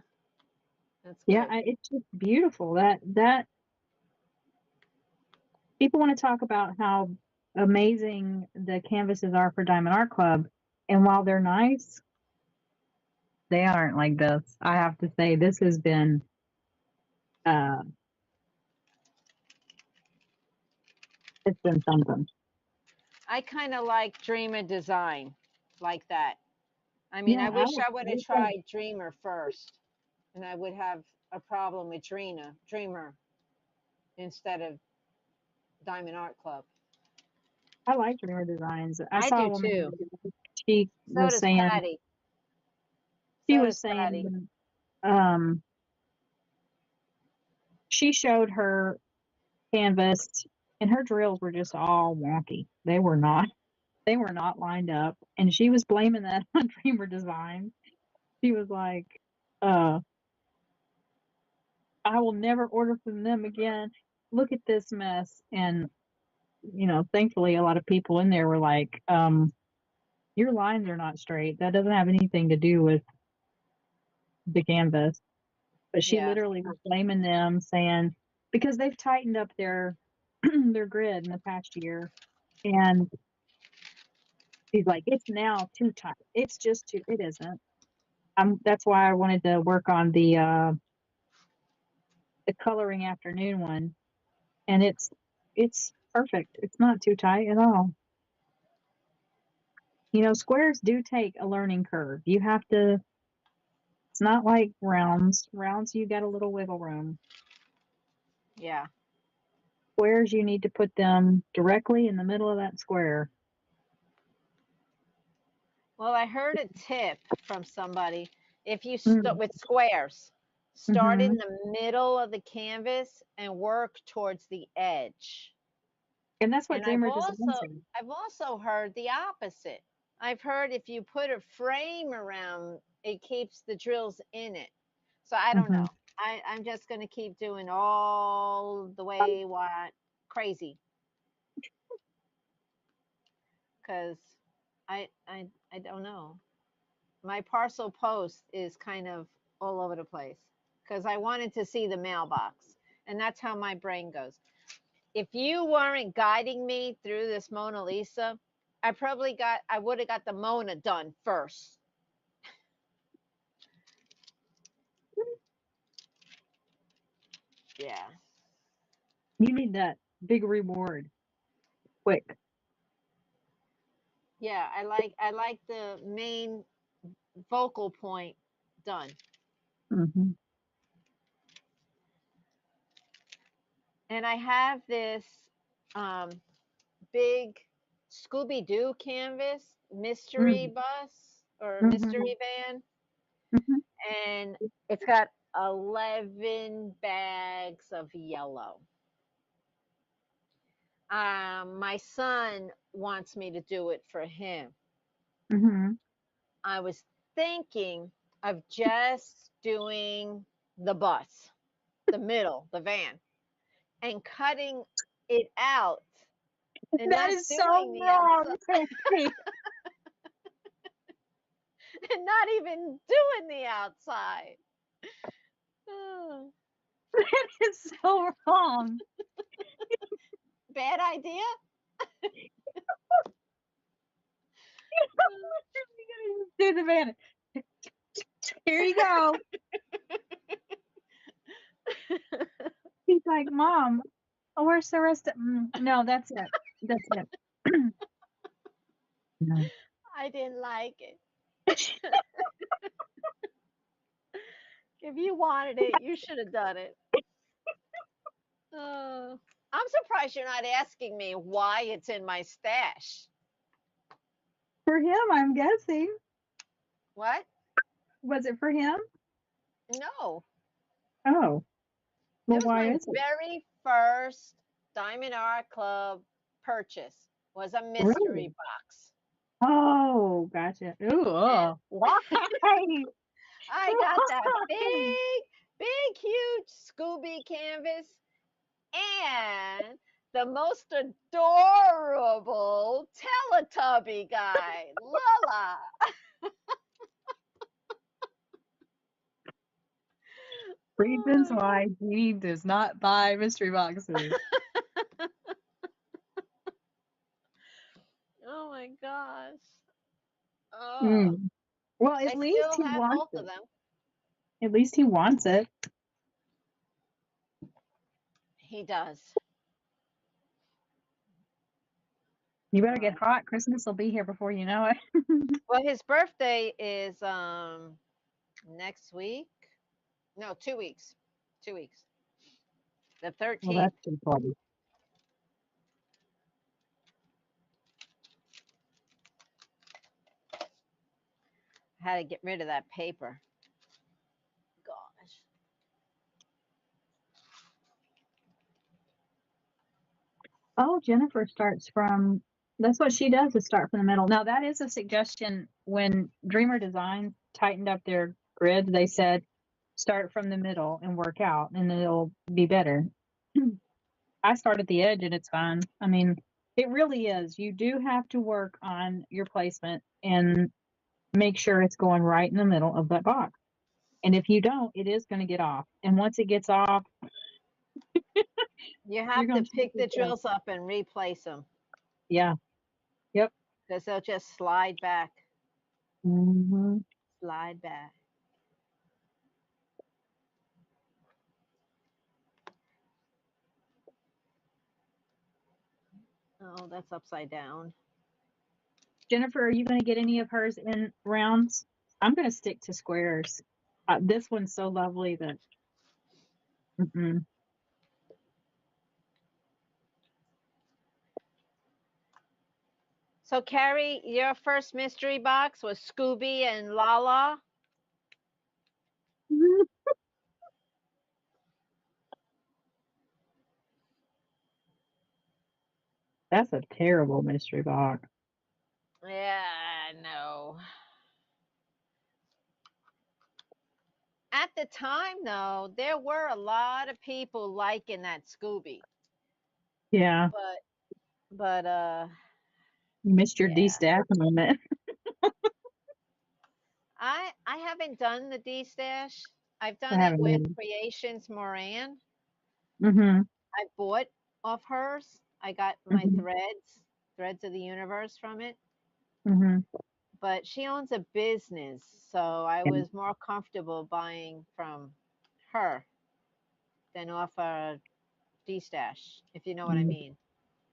That's Yeah, good. it's just beautiful. That people want to talk about how amazing the canvases are for Diamond Art Club, and while they're nice, they aren't like this. I have to say, this has been uh, it's been something. I kind of like Dreamer design like that. I mean, Yeah, I I wish would. I would I have would say tried Dreamer first, and I would have a problem with Dreamer instead of Diamond Art Club. I like Dreamer designs. I I saw a do woman. too. She So was does saying Patty. she So was does Patty. saying um, she showed her canvas, and her drills were just all wonky. They were not lined up, and she was blaming that on Dreamer Design. She was like, uh, I will never order from them again. Look at this mess. And, thankfully a lot of people in there were like, your lines are not straight. That doesn't have anything to do with the canvas. But she Yes. literally was blaming them, saying because they've tightened up their their grid in the past year. And she's like, it's now too tight. It's just too it isn't. That's why I wanted to work on the coloring afternoon one, and it's perfect. It's not too tight at all. Squares do take a learning curve. You have to. It's not like rounds. Rounds, you got a little wiggle room. Yeah. Squares, you need to put them directly in the middle of that square. Well, I heard a tip from somebody. If you start Mm, with squares, start in hmm the middle of the canvas and work towards the edge. And that's what And I've Dreamer Design also said. I've also heard the opposite. I've heard if you put a frame around, it keeps the drills in it. So I don't Hmm know. I'm just gonna keep doing all the way what crazy because I don't know. My parcel post is kind of all over the place because I wanted to see the mailbox, and that's how my brain goes. If you weren't guiding me through this Mona Lisa, I would have got the Mona done first. Yeah. You need that big reward, quick. Yeah, I like the main focal point done. Hmm And I have this um, big Scooby Doo canvas, mystery hmm bus or hmm mystery van, hmm and it's got 11 bags of yellow. My son wants me to do it for him. Mm-hmm. I was thinking of just doing the bus, the middle, the van, and cutting it out and That not is so doing the wrong, outside Sophie. and not even doing the outside. Oh, That is so wrong. bad idea? Do the man. Here you go. He's like, Mom, where's the rest of no, that's it. That's it. No. I didn't like it. If you wanted it, you should have done it. I'm surprised you're not asking me why it's in my stash. For him, I'm guessing. What? Was it for him? No. Oh. It Well, was why my is it? very first Diamond Art Club purchase was a Really? mystery box. Oh, gotcha. Ooh, And why? I got that Why? big, huge Scooby canvas and the most adorable Teletubby guy, Lala. Reasons why Jeannie does not buy mystery boxes. Oh my gosh. Oh, Mm. Well, I at least still he have wants both of it. them. At least he wants it. He does. You better get But hot. Christmas will be here before you know it. well, his birthday is next week. No, 2 weeks. 2 weeks. The Well, 13th. that's too funny. I had to get rid of that paper. Gosh. Oh, Jennifer starts from, that's what she does is start from the middle. Now, that is a suggestion when Dreamer Design tightened up their grid. They said start from the middle and work out, and it'll be better. I start at the edge and it's fine. I mean, it really is. You do have to work on your placement and make sure it's going right in the middle of that box. And if you don't, it is going to get off. And once it gets off, You you're have to going to see pick the yourself. drills up and replace them Yeah. Yep. because they'll just slide back, Hmm. slide back. Oh, that's upside down. Jennifer, are you going to get any of hers in rounds? I'm going to stick to squares. This one's so lovely that. Mm-mm. So, Carrie, your first mystery box was Scooby and Lala. That's a terrible mystery box. Yeah, no. At the time, though, there were a lot of people liking that Scooby, Yeah. but You missed your yeah. D-stack moment. I haven't done the D stash. I've I done it haven't with been. Creations Moran. Mm-hmm. I bought off hers. I got my Mm-hmm. threads of the universe from it. Mm-hmm. But she owns a business, so I Yeah. was more comfortable buying from her than off a D stash, if you know what I Mm. mean.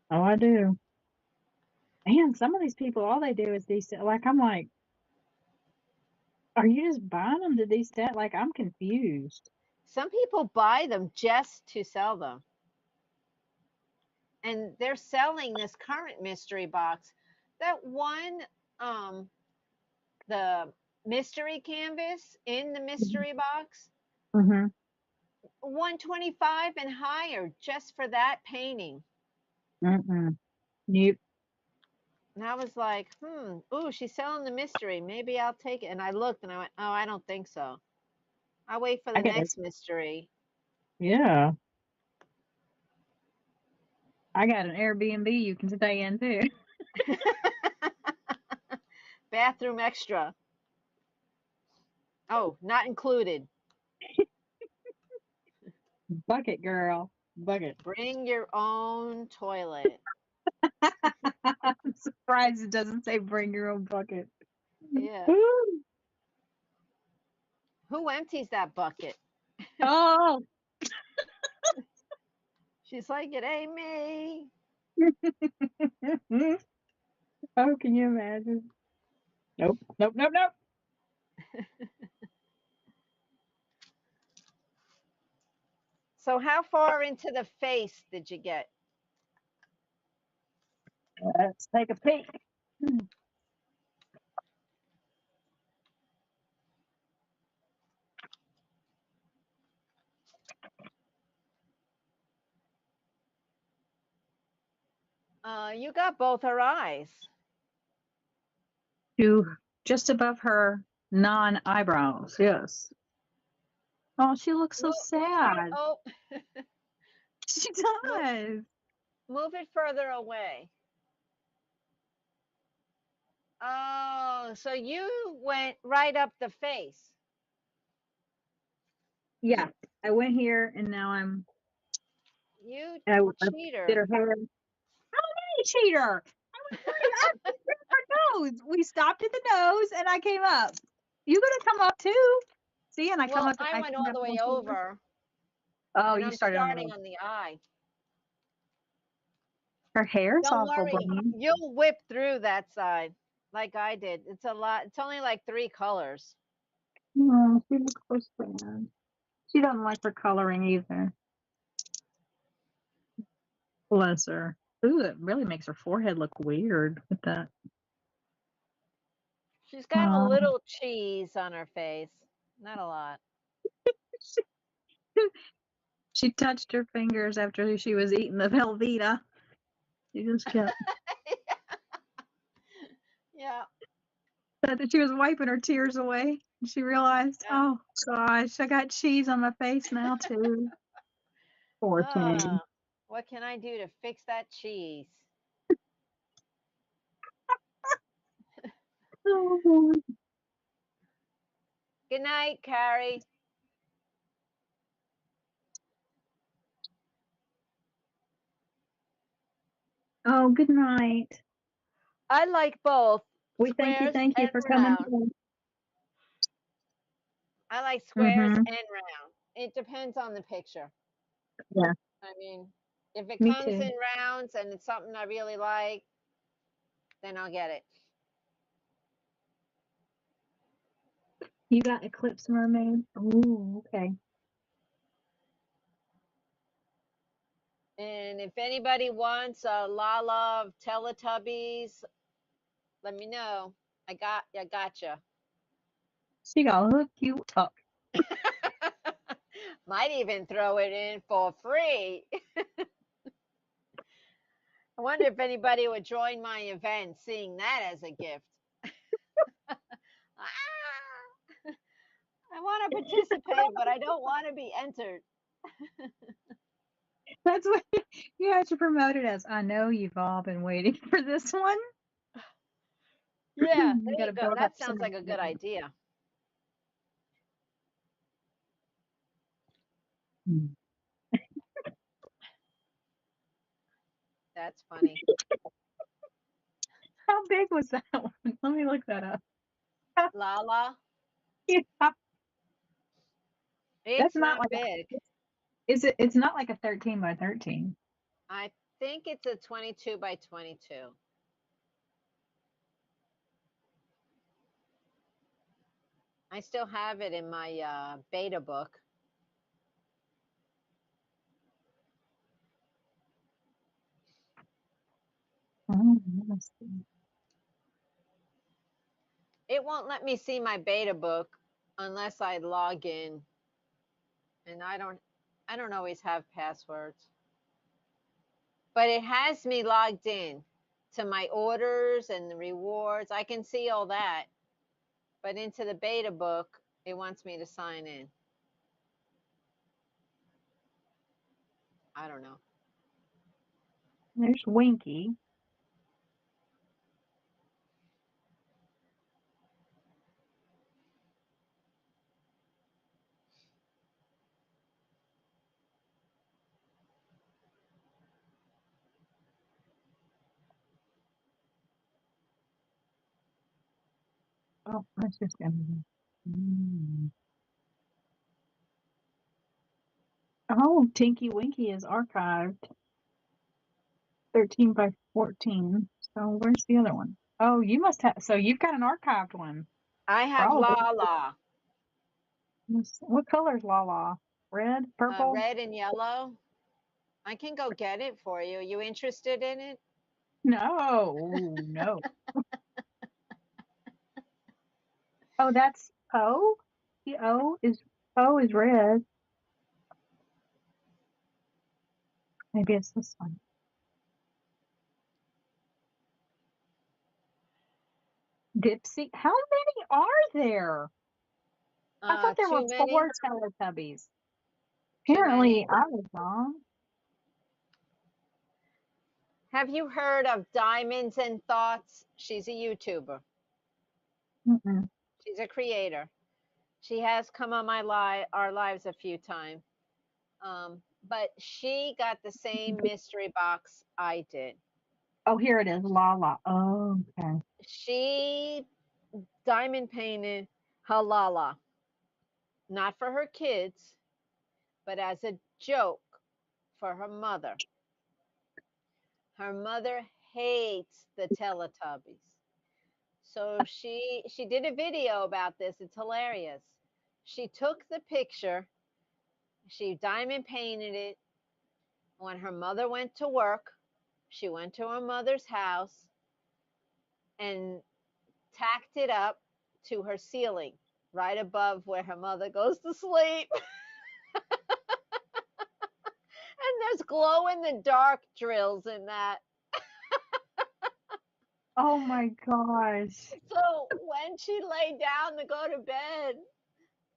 Oh, I do. Man, some of these people, all they do is D-stack. Like, I'm like, are you just buying them to D-stack? Like, I'm confused. Some people buy them just to sell them. And they're selling this current mystery box. That one, um, the mystery canvas in the mystery box, Mm-hmm. 125 and higher just for that painting. Mm-mm. Nope. And I was like, ooh, she's selling the mystery. Maybe I'll take it. And I looked and I went, oh, I don't think so. I'll wait for I the get it. next mystery. Yeah. I got an Airbnb you can stay in too. Bathroom extra. Oh, not included. Bucket girl. Bucket. Bring your own toilet. I'm surprised it doesn't say bring your own bucket. Yeah. Woo. Who empties that bucket? Oh. She's like, it ain't me. Oh, can you imagine? Nope. Nope. Nope. Nope. So, how far into the face did you get? Let's take a peek. You got both her eyes. To just above her non-eyebrows. Yes. Oh, she looks so sad. Oh, She move, does. move it further away. Oh, so you went right up the face. Yeah. I went here and now You I did cheater. her hair. Hey, cheater. I was right up her nose. We stopped at the nose and I came up. You gonna come up too? See, and I come Well, up. I I went came all up the way close to her. over Oh, and you I'm started on the starting nose. on the eye. Her hair's Don't awful worry, brown. you'll whip through that side like I did. It's a lot. It's only like 3 colors. No, she looks so sad. She doesn't like her coloring either. Bless her. Ooh, it really makes her forehead look weird with that. She's got a Um, little cheese on her face. Not a lot. she touched her fingers after she was eating the Velveeta. She just kept Yeah. said that she was wiping her tears away. And she realized, Yeah. oh gosh, I got cheese on my face now too. Poor thing. What can I do to fix that cheese? Oh, Good night, Carrie. oh, good night. I like both We squares thank you and for coming round. through. I like squares Mm-hmm. and round. It depends on the picture. Yeah, I mean, if it me comes too. in rounds and it's something I really like, then I'll get it. You got Eclipse Mermaid? Ooh, okay. And if anybody wants a Lala of Teletubbies, let me know. I gotcha. She gonna hook you up. Might even throw it in for free. I wonder if anybody would join my event seeing that as a gift. Ah, I want to participate, but I don't want to be entered. That's what you have to promote it as. I know you've all been waiting for this one. Yeah, You there got you to go. build up That some sounds like a good excitement. idea. Hmm. That's funny. How big was that one? Let me look that up. Lala, Yeah, that's it's not not like big. is it? It's not like a 13 by 13. I think it's a 22 by 22. I still have it in my beta book. Oh, let's see. It won't let me see my beta book unless I log in. and I don't always have passwords. But it has me logged in to my orders and the rewards. I can see all that. But into the beta book, it wants me to sign in. I don't know. There's Winky. Oh, that's just Emily. Oh, Tinky Winky is archived. 13 by 14. So where's the other one? Oh, you must have. So you've got an archived one. I have Probably. Lala, What color is Lala? Red? Purple? red and yellow. I can go get it for you. You interested in it? No, no. Oh, that's Poe? Poe is red. Maybe it's this one. Dipsy. How many are there? I thought there were Too many. 4 Teletubbies. Too Apparently, many. I was wrong. Have you heard of Diamonds and Thoughts? She's a YouTuber. Mm-mm. She's a creator. She has come on our lives a few times. But she got the same mystery box I did. Oh, here it is. Lala. Oh, okay. She diamond painted Halala, not for her kids, but as a joke for her mother. Her mother hates the Teletubbies. So she did a video about this. It's hilarious. She took the picture, she diamond painted it. When her mother went to work, she went to her mother's house and tacked it up to her ceiling, right above where her mother goes to sleep. And there's glow in the dark drills in that. Oh my gosh. So when she lay down to go to bed,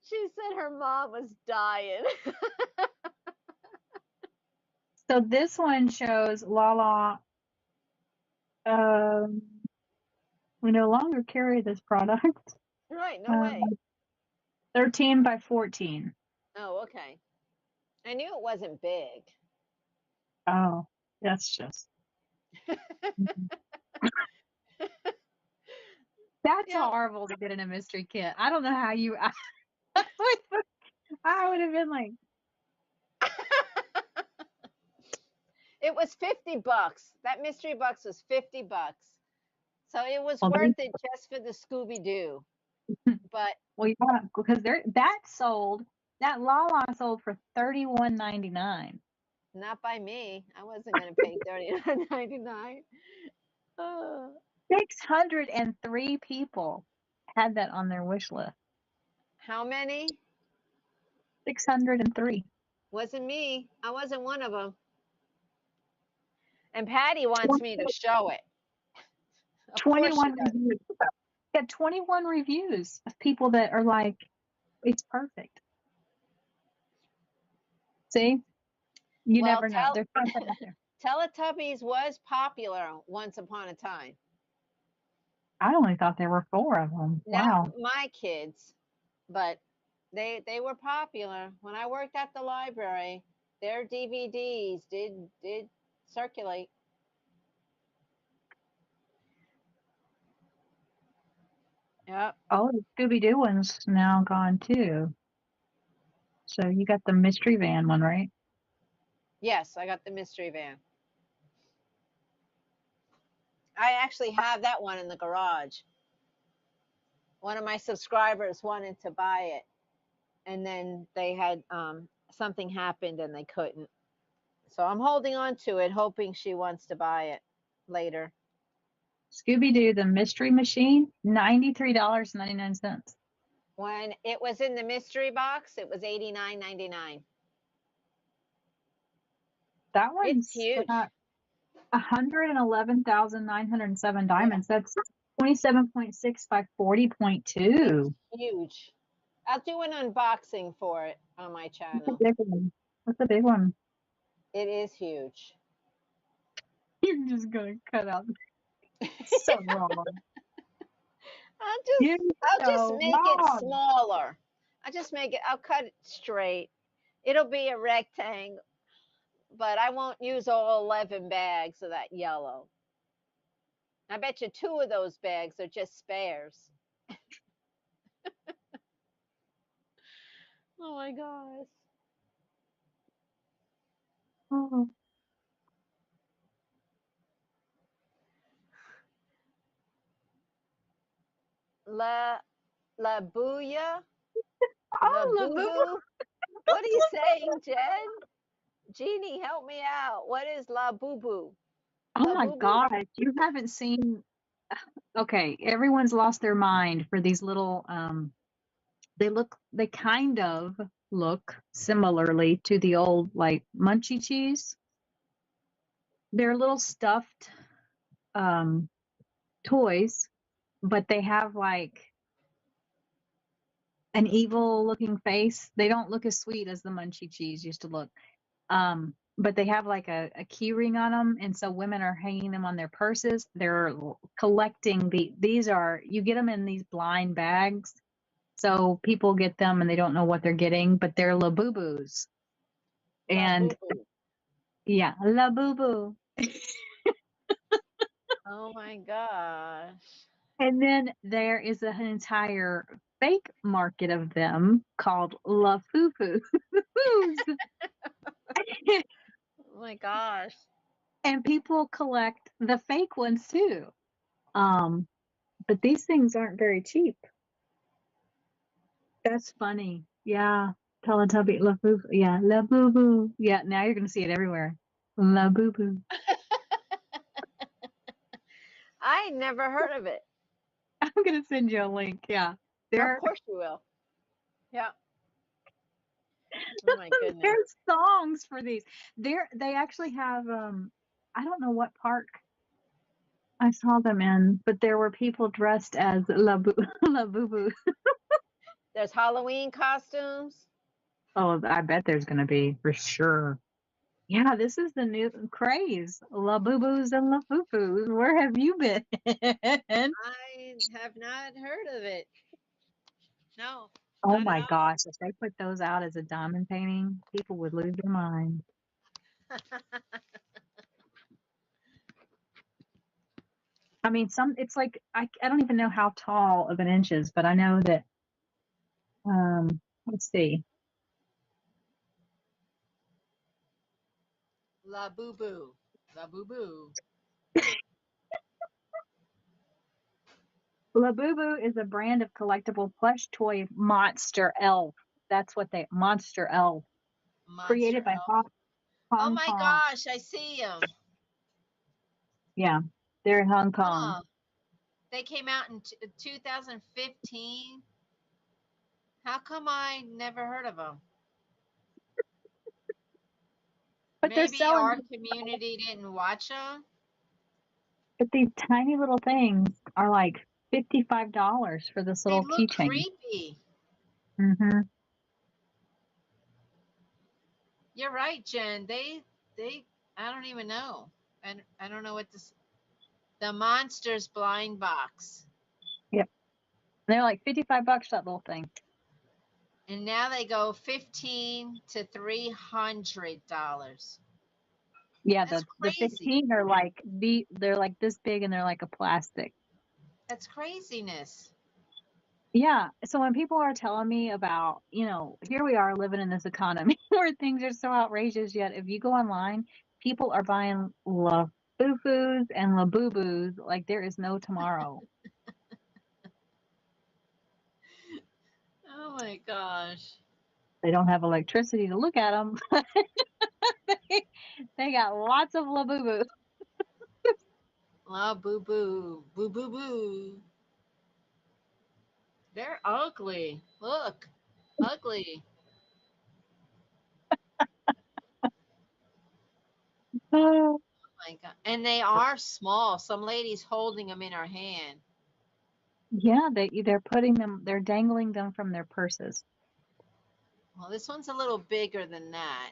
she said her mom was dying. So this one shows Lala. We no longer carry this product. Right, no way. 13 by 14. Oh, okay. I knew it wasn't big. Oh, that's just. That's Yep. horrible to get in a mystery kit. I don't know how you. I would have been like, It was $50. That mystery box was $50. So it was well, worth it just for the Scooby Doo. But well, yeah, because that Lala sold for $31.99. not by me. I wasn't going to pay $39.99. 603 people had that on their wish list. How many? 603. Wasn't me. I wasn't one of them. And Patty wants me to show it. Of course 21 she does. reviews. Got 21 reviews of people that are like, it's perfect. See? You Well, never know. There's something out there. Teletubbies was popular once upon a time. I only thought there were 4 of them. Wow. Not my kids, but they were popular. When I worked at the library, their DVDs did circulate. Yep. Oh, the Scooby-Doo one's now gone too. So you got the Mystery Van one, right? Yes, I got the mystery van. I actually have that one in the garage. One of my subscribers wanted to buy it, and then they had something happened and they couldn't. So I'm holding on to it, hoping she wants to buy it later. Scooby-Doo, the Mystery Machine, $93.99. When it was in the mystery box, it was $89.99. That It's one's huge. 111,907 Yeah, diamonds. That's 27.6 by 40.2. it's huge. I'll do an unboxing for it on my That's a channel. big one. That's a big one. It is huge. You're just gonna cut out so wrong. I'll You're just I'll just so make it wrong. smaller. I'll cut it straight. It'll be a rectangle, but I won't use all 11 bags of that yellow. I bet you 2 of those bags are just spares. Oh my gosh. Oh, La La Booya? La oh, Boo Labubu. Boo? What are you saying, Jen? Jeannie, help me out. What is La Boo Boo? Oh La my Boo Boo? gosh, you haven't seen. Okay, everyone's lost their mind for these little. They kind of look similarly to the old like munchie cheese. They're little stuffed um toys, but they have like an evil looking face. They don't look as sweet as the munchie cheese used to look. But they have like a key ring on them, and so women are hanging them on their purses. They're collecting these are you get them in these blind bags, so people get them and they don't know what they're getting, but they're labubus. La And Boo Boo. yeah, labubu. Oh my gosh. And then there is an entire fake market of them called la fufu. Oh my gosh. And people collect the fake ones too. Um, but these things aren't very cheap. That's funny. Yeah. Teletubby, La Boo Boo. Yeah, La Boo Boo. Yeah, now you're going to see it everywhere. La Boo Boo. I never heard of it. I'm going to send you a link. Yeah. Of There, course you will. Yeah. Oh my goodness. there's songs for these. They actually have, I don't know what park I saw them in, but there were people dressed as La Boo, La Boo Boo. There's Halloween costumes. Oh, I bet there's going to be for sure. Yeah, this is the new craze. La Boo Boos and La Foo Foos. Where have you been? I have not heard of it. No, Oh not at my all. gosh, if they put those out as a diamond painting, people would lose their mind. I mean, it's like I don't even know how tall of an inch is, but I know that let's see. La Boo Boo. La Boo Boo. Labubu is a brand of collectible plush toy monster elf. That's what they monster elf Monster created by Elf. Oh Hong my Kong. gosh, I see them. Yeah, they're in Hong Kong. Huh. They came out in 2015. How come I never heard of them? But they're Maybe selling, our community didn't watch them. but these tiny little things are like $55 for this They little look keychain. creepy. Mm-hmm. You're right, Jen. They I don't even know. And I don't know what this the monsters blind box. Yep. They're like $55 that little thing. And now they go $15 to $300. Yeah, That's the crazy. 15 are like they're like this big and they're like a plastic. That's craziness. Yeah. So when people are telling me about, here we are living in this economy where things are so outrageous, yet if you go online, people are buying La Foo-Foos and La Boo-Boos like there is no tomorrow. Oh my gosh. They don't have electricity to look at them. they got lots of La Boo-Boo. La boo boo. Boo boo boo. They're ugly. Look, ugly. Oh, My God. And they are small. Some lady's holding them in her hand. yeah, they're dangling them from their purses. Well, this one's a little bigger than that.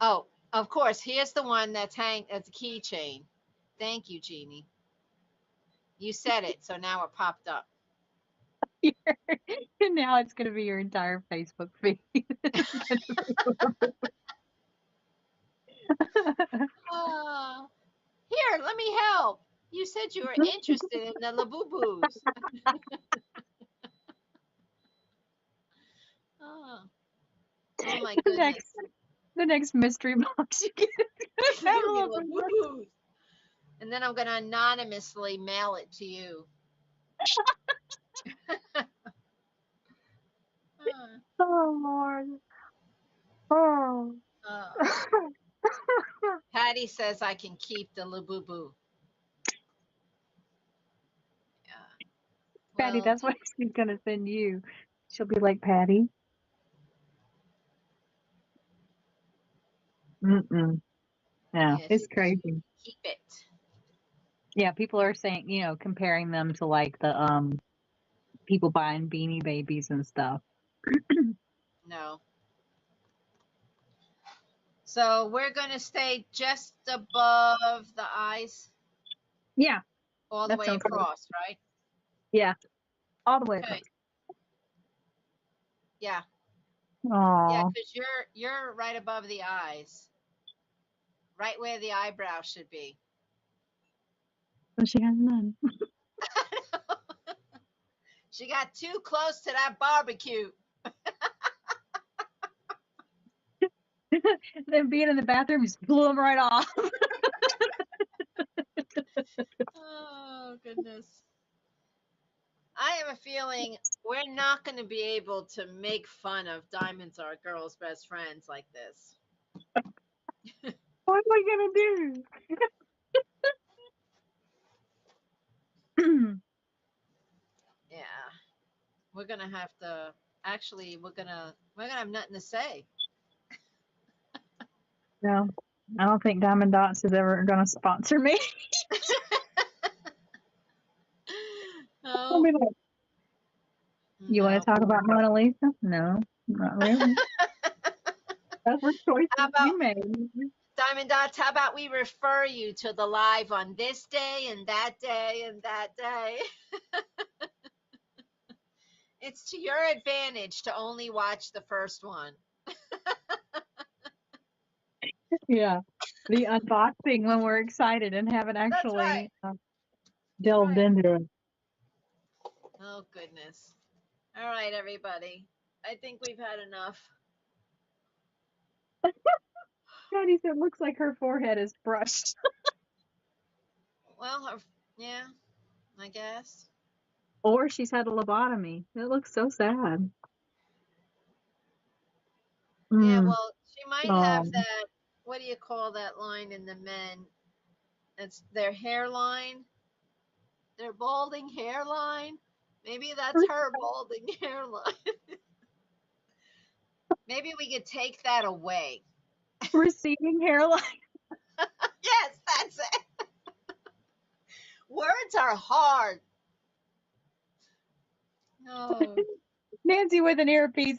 Oh, of course, here's the one that's a keychain. Thank you, Jeannie. You said it, so now it popped up. And now it's going to be your entire Facebook feed. Ah, here, let me help. You said you were interested in the Labubus. Oh, oh my the goodness. next, the next mystery box you get is It's gonna have gonna a be little bit. Labubus. And then I'm gonna anonymously mail it to you. Ah, Oh Lord. Oh. ah. Patty says I can keep the Labubu. Yeah. Patty, Well, that's what she's gonna send you. She'll be like, Patty. Mm-mm. Yeah, yeah, she it's says you crazy. can keep it. Yeah, people are saying, comparing them to like the people buying Beanie Babies and stuff. No. So we're gonna stay just above the eyes, Yeah, all the that way sounds good. across, right? Yeah, all the way across. Okay. Yeah. Yeah, Oh, because you're right above the eyes, right where the eyebrow should be. so she has none. She got too close to that barbecue. Then being in the bathroom just blew them right off. Oh, goodness. I have a feeling we're not going to be able to make fun of Diamond's our girl's best friends like this. What am I gonna do? Yeah. We're going to have to actually we're going to have nothing to say. No, I don't think Diamond Dots is ever gonna sponsor me. I'll No. be like, you want No. to talk about Mona Lisa? No, not really. Those were How choices about you made. Diamond Dots? How about we refer you to the live on this day and that day and that day? It's to your advantage to only watch the first one. Yeah, the unboxing when we're excited and haven't That's right. actually That's delved right. into it. Oh, goodness. All right, everybody. I think we've had enough. Patty said, "Looks like her forehead is brushed." Well, yeah, I guess. Or she's had a lobotomy. It looks so sad. Yeah, Mm. well, she might have Oh, that. What do you call that line in the men? It's their hairline, their balding hairline. Maybe that's her balding hairline. Maybe we could take that away. receding hairline. Yes, that's it. Words are hard. No. Nancy with an earpiece.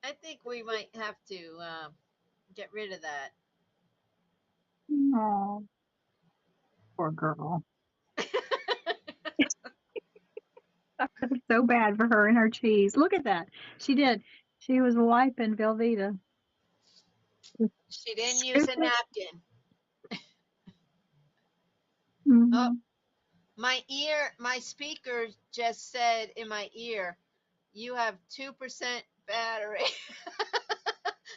I think we might have to get rid of that. Oh, poor girl. I felt so bad for her and her cheese. Look at that. She did. She was wiping Velveeta. She didn't use Scoop a it. napkin. Oh, Mhm. my speaker just said in my ear, you have 2% battery.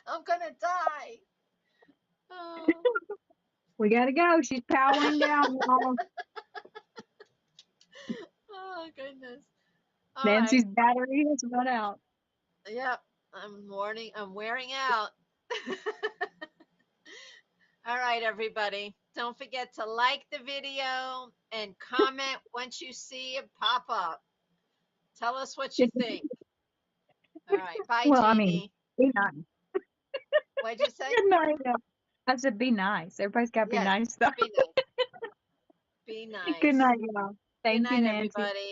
I'm gonna die. Oh, We gotta go. She's powering down, y'all. oh goodness. All right. Nancy's battery has run out. Yep. I'm wearing out. All right, everybody. Don't forget to like the video and comment once you see it pop up. Tell us what you think. All right. Bye, Well, I mean, Jeannie. be nice. What'd you say? Good night. I said, be nice. Everybody's got to be Yes. nice, though. Be nice. Be Good nice. night, y'all. Good Thank you, night, Nancy. everybody.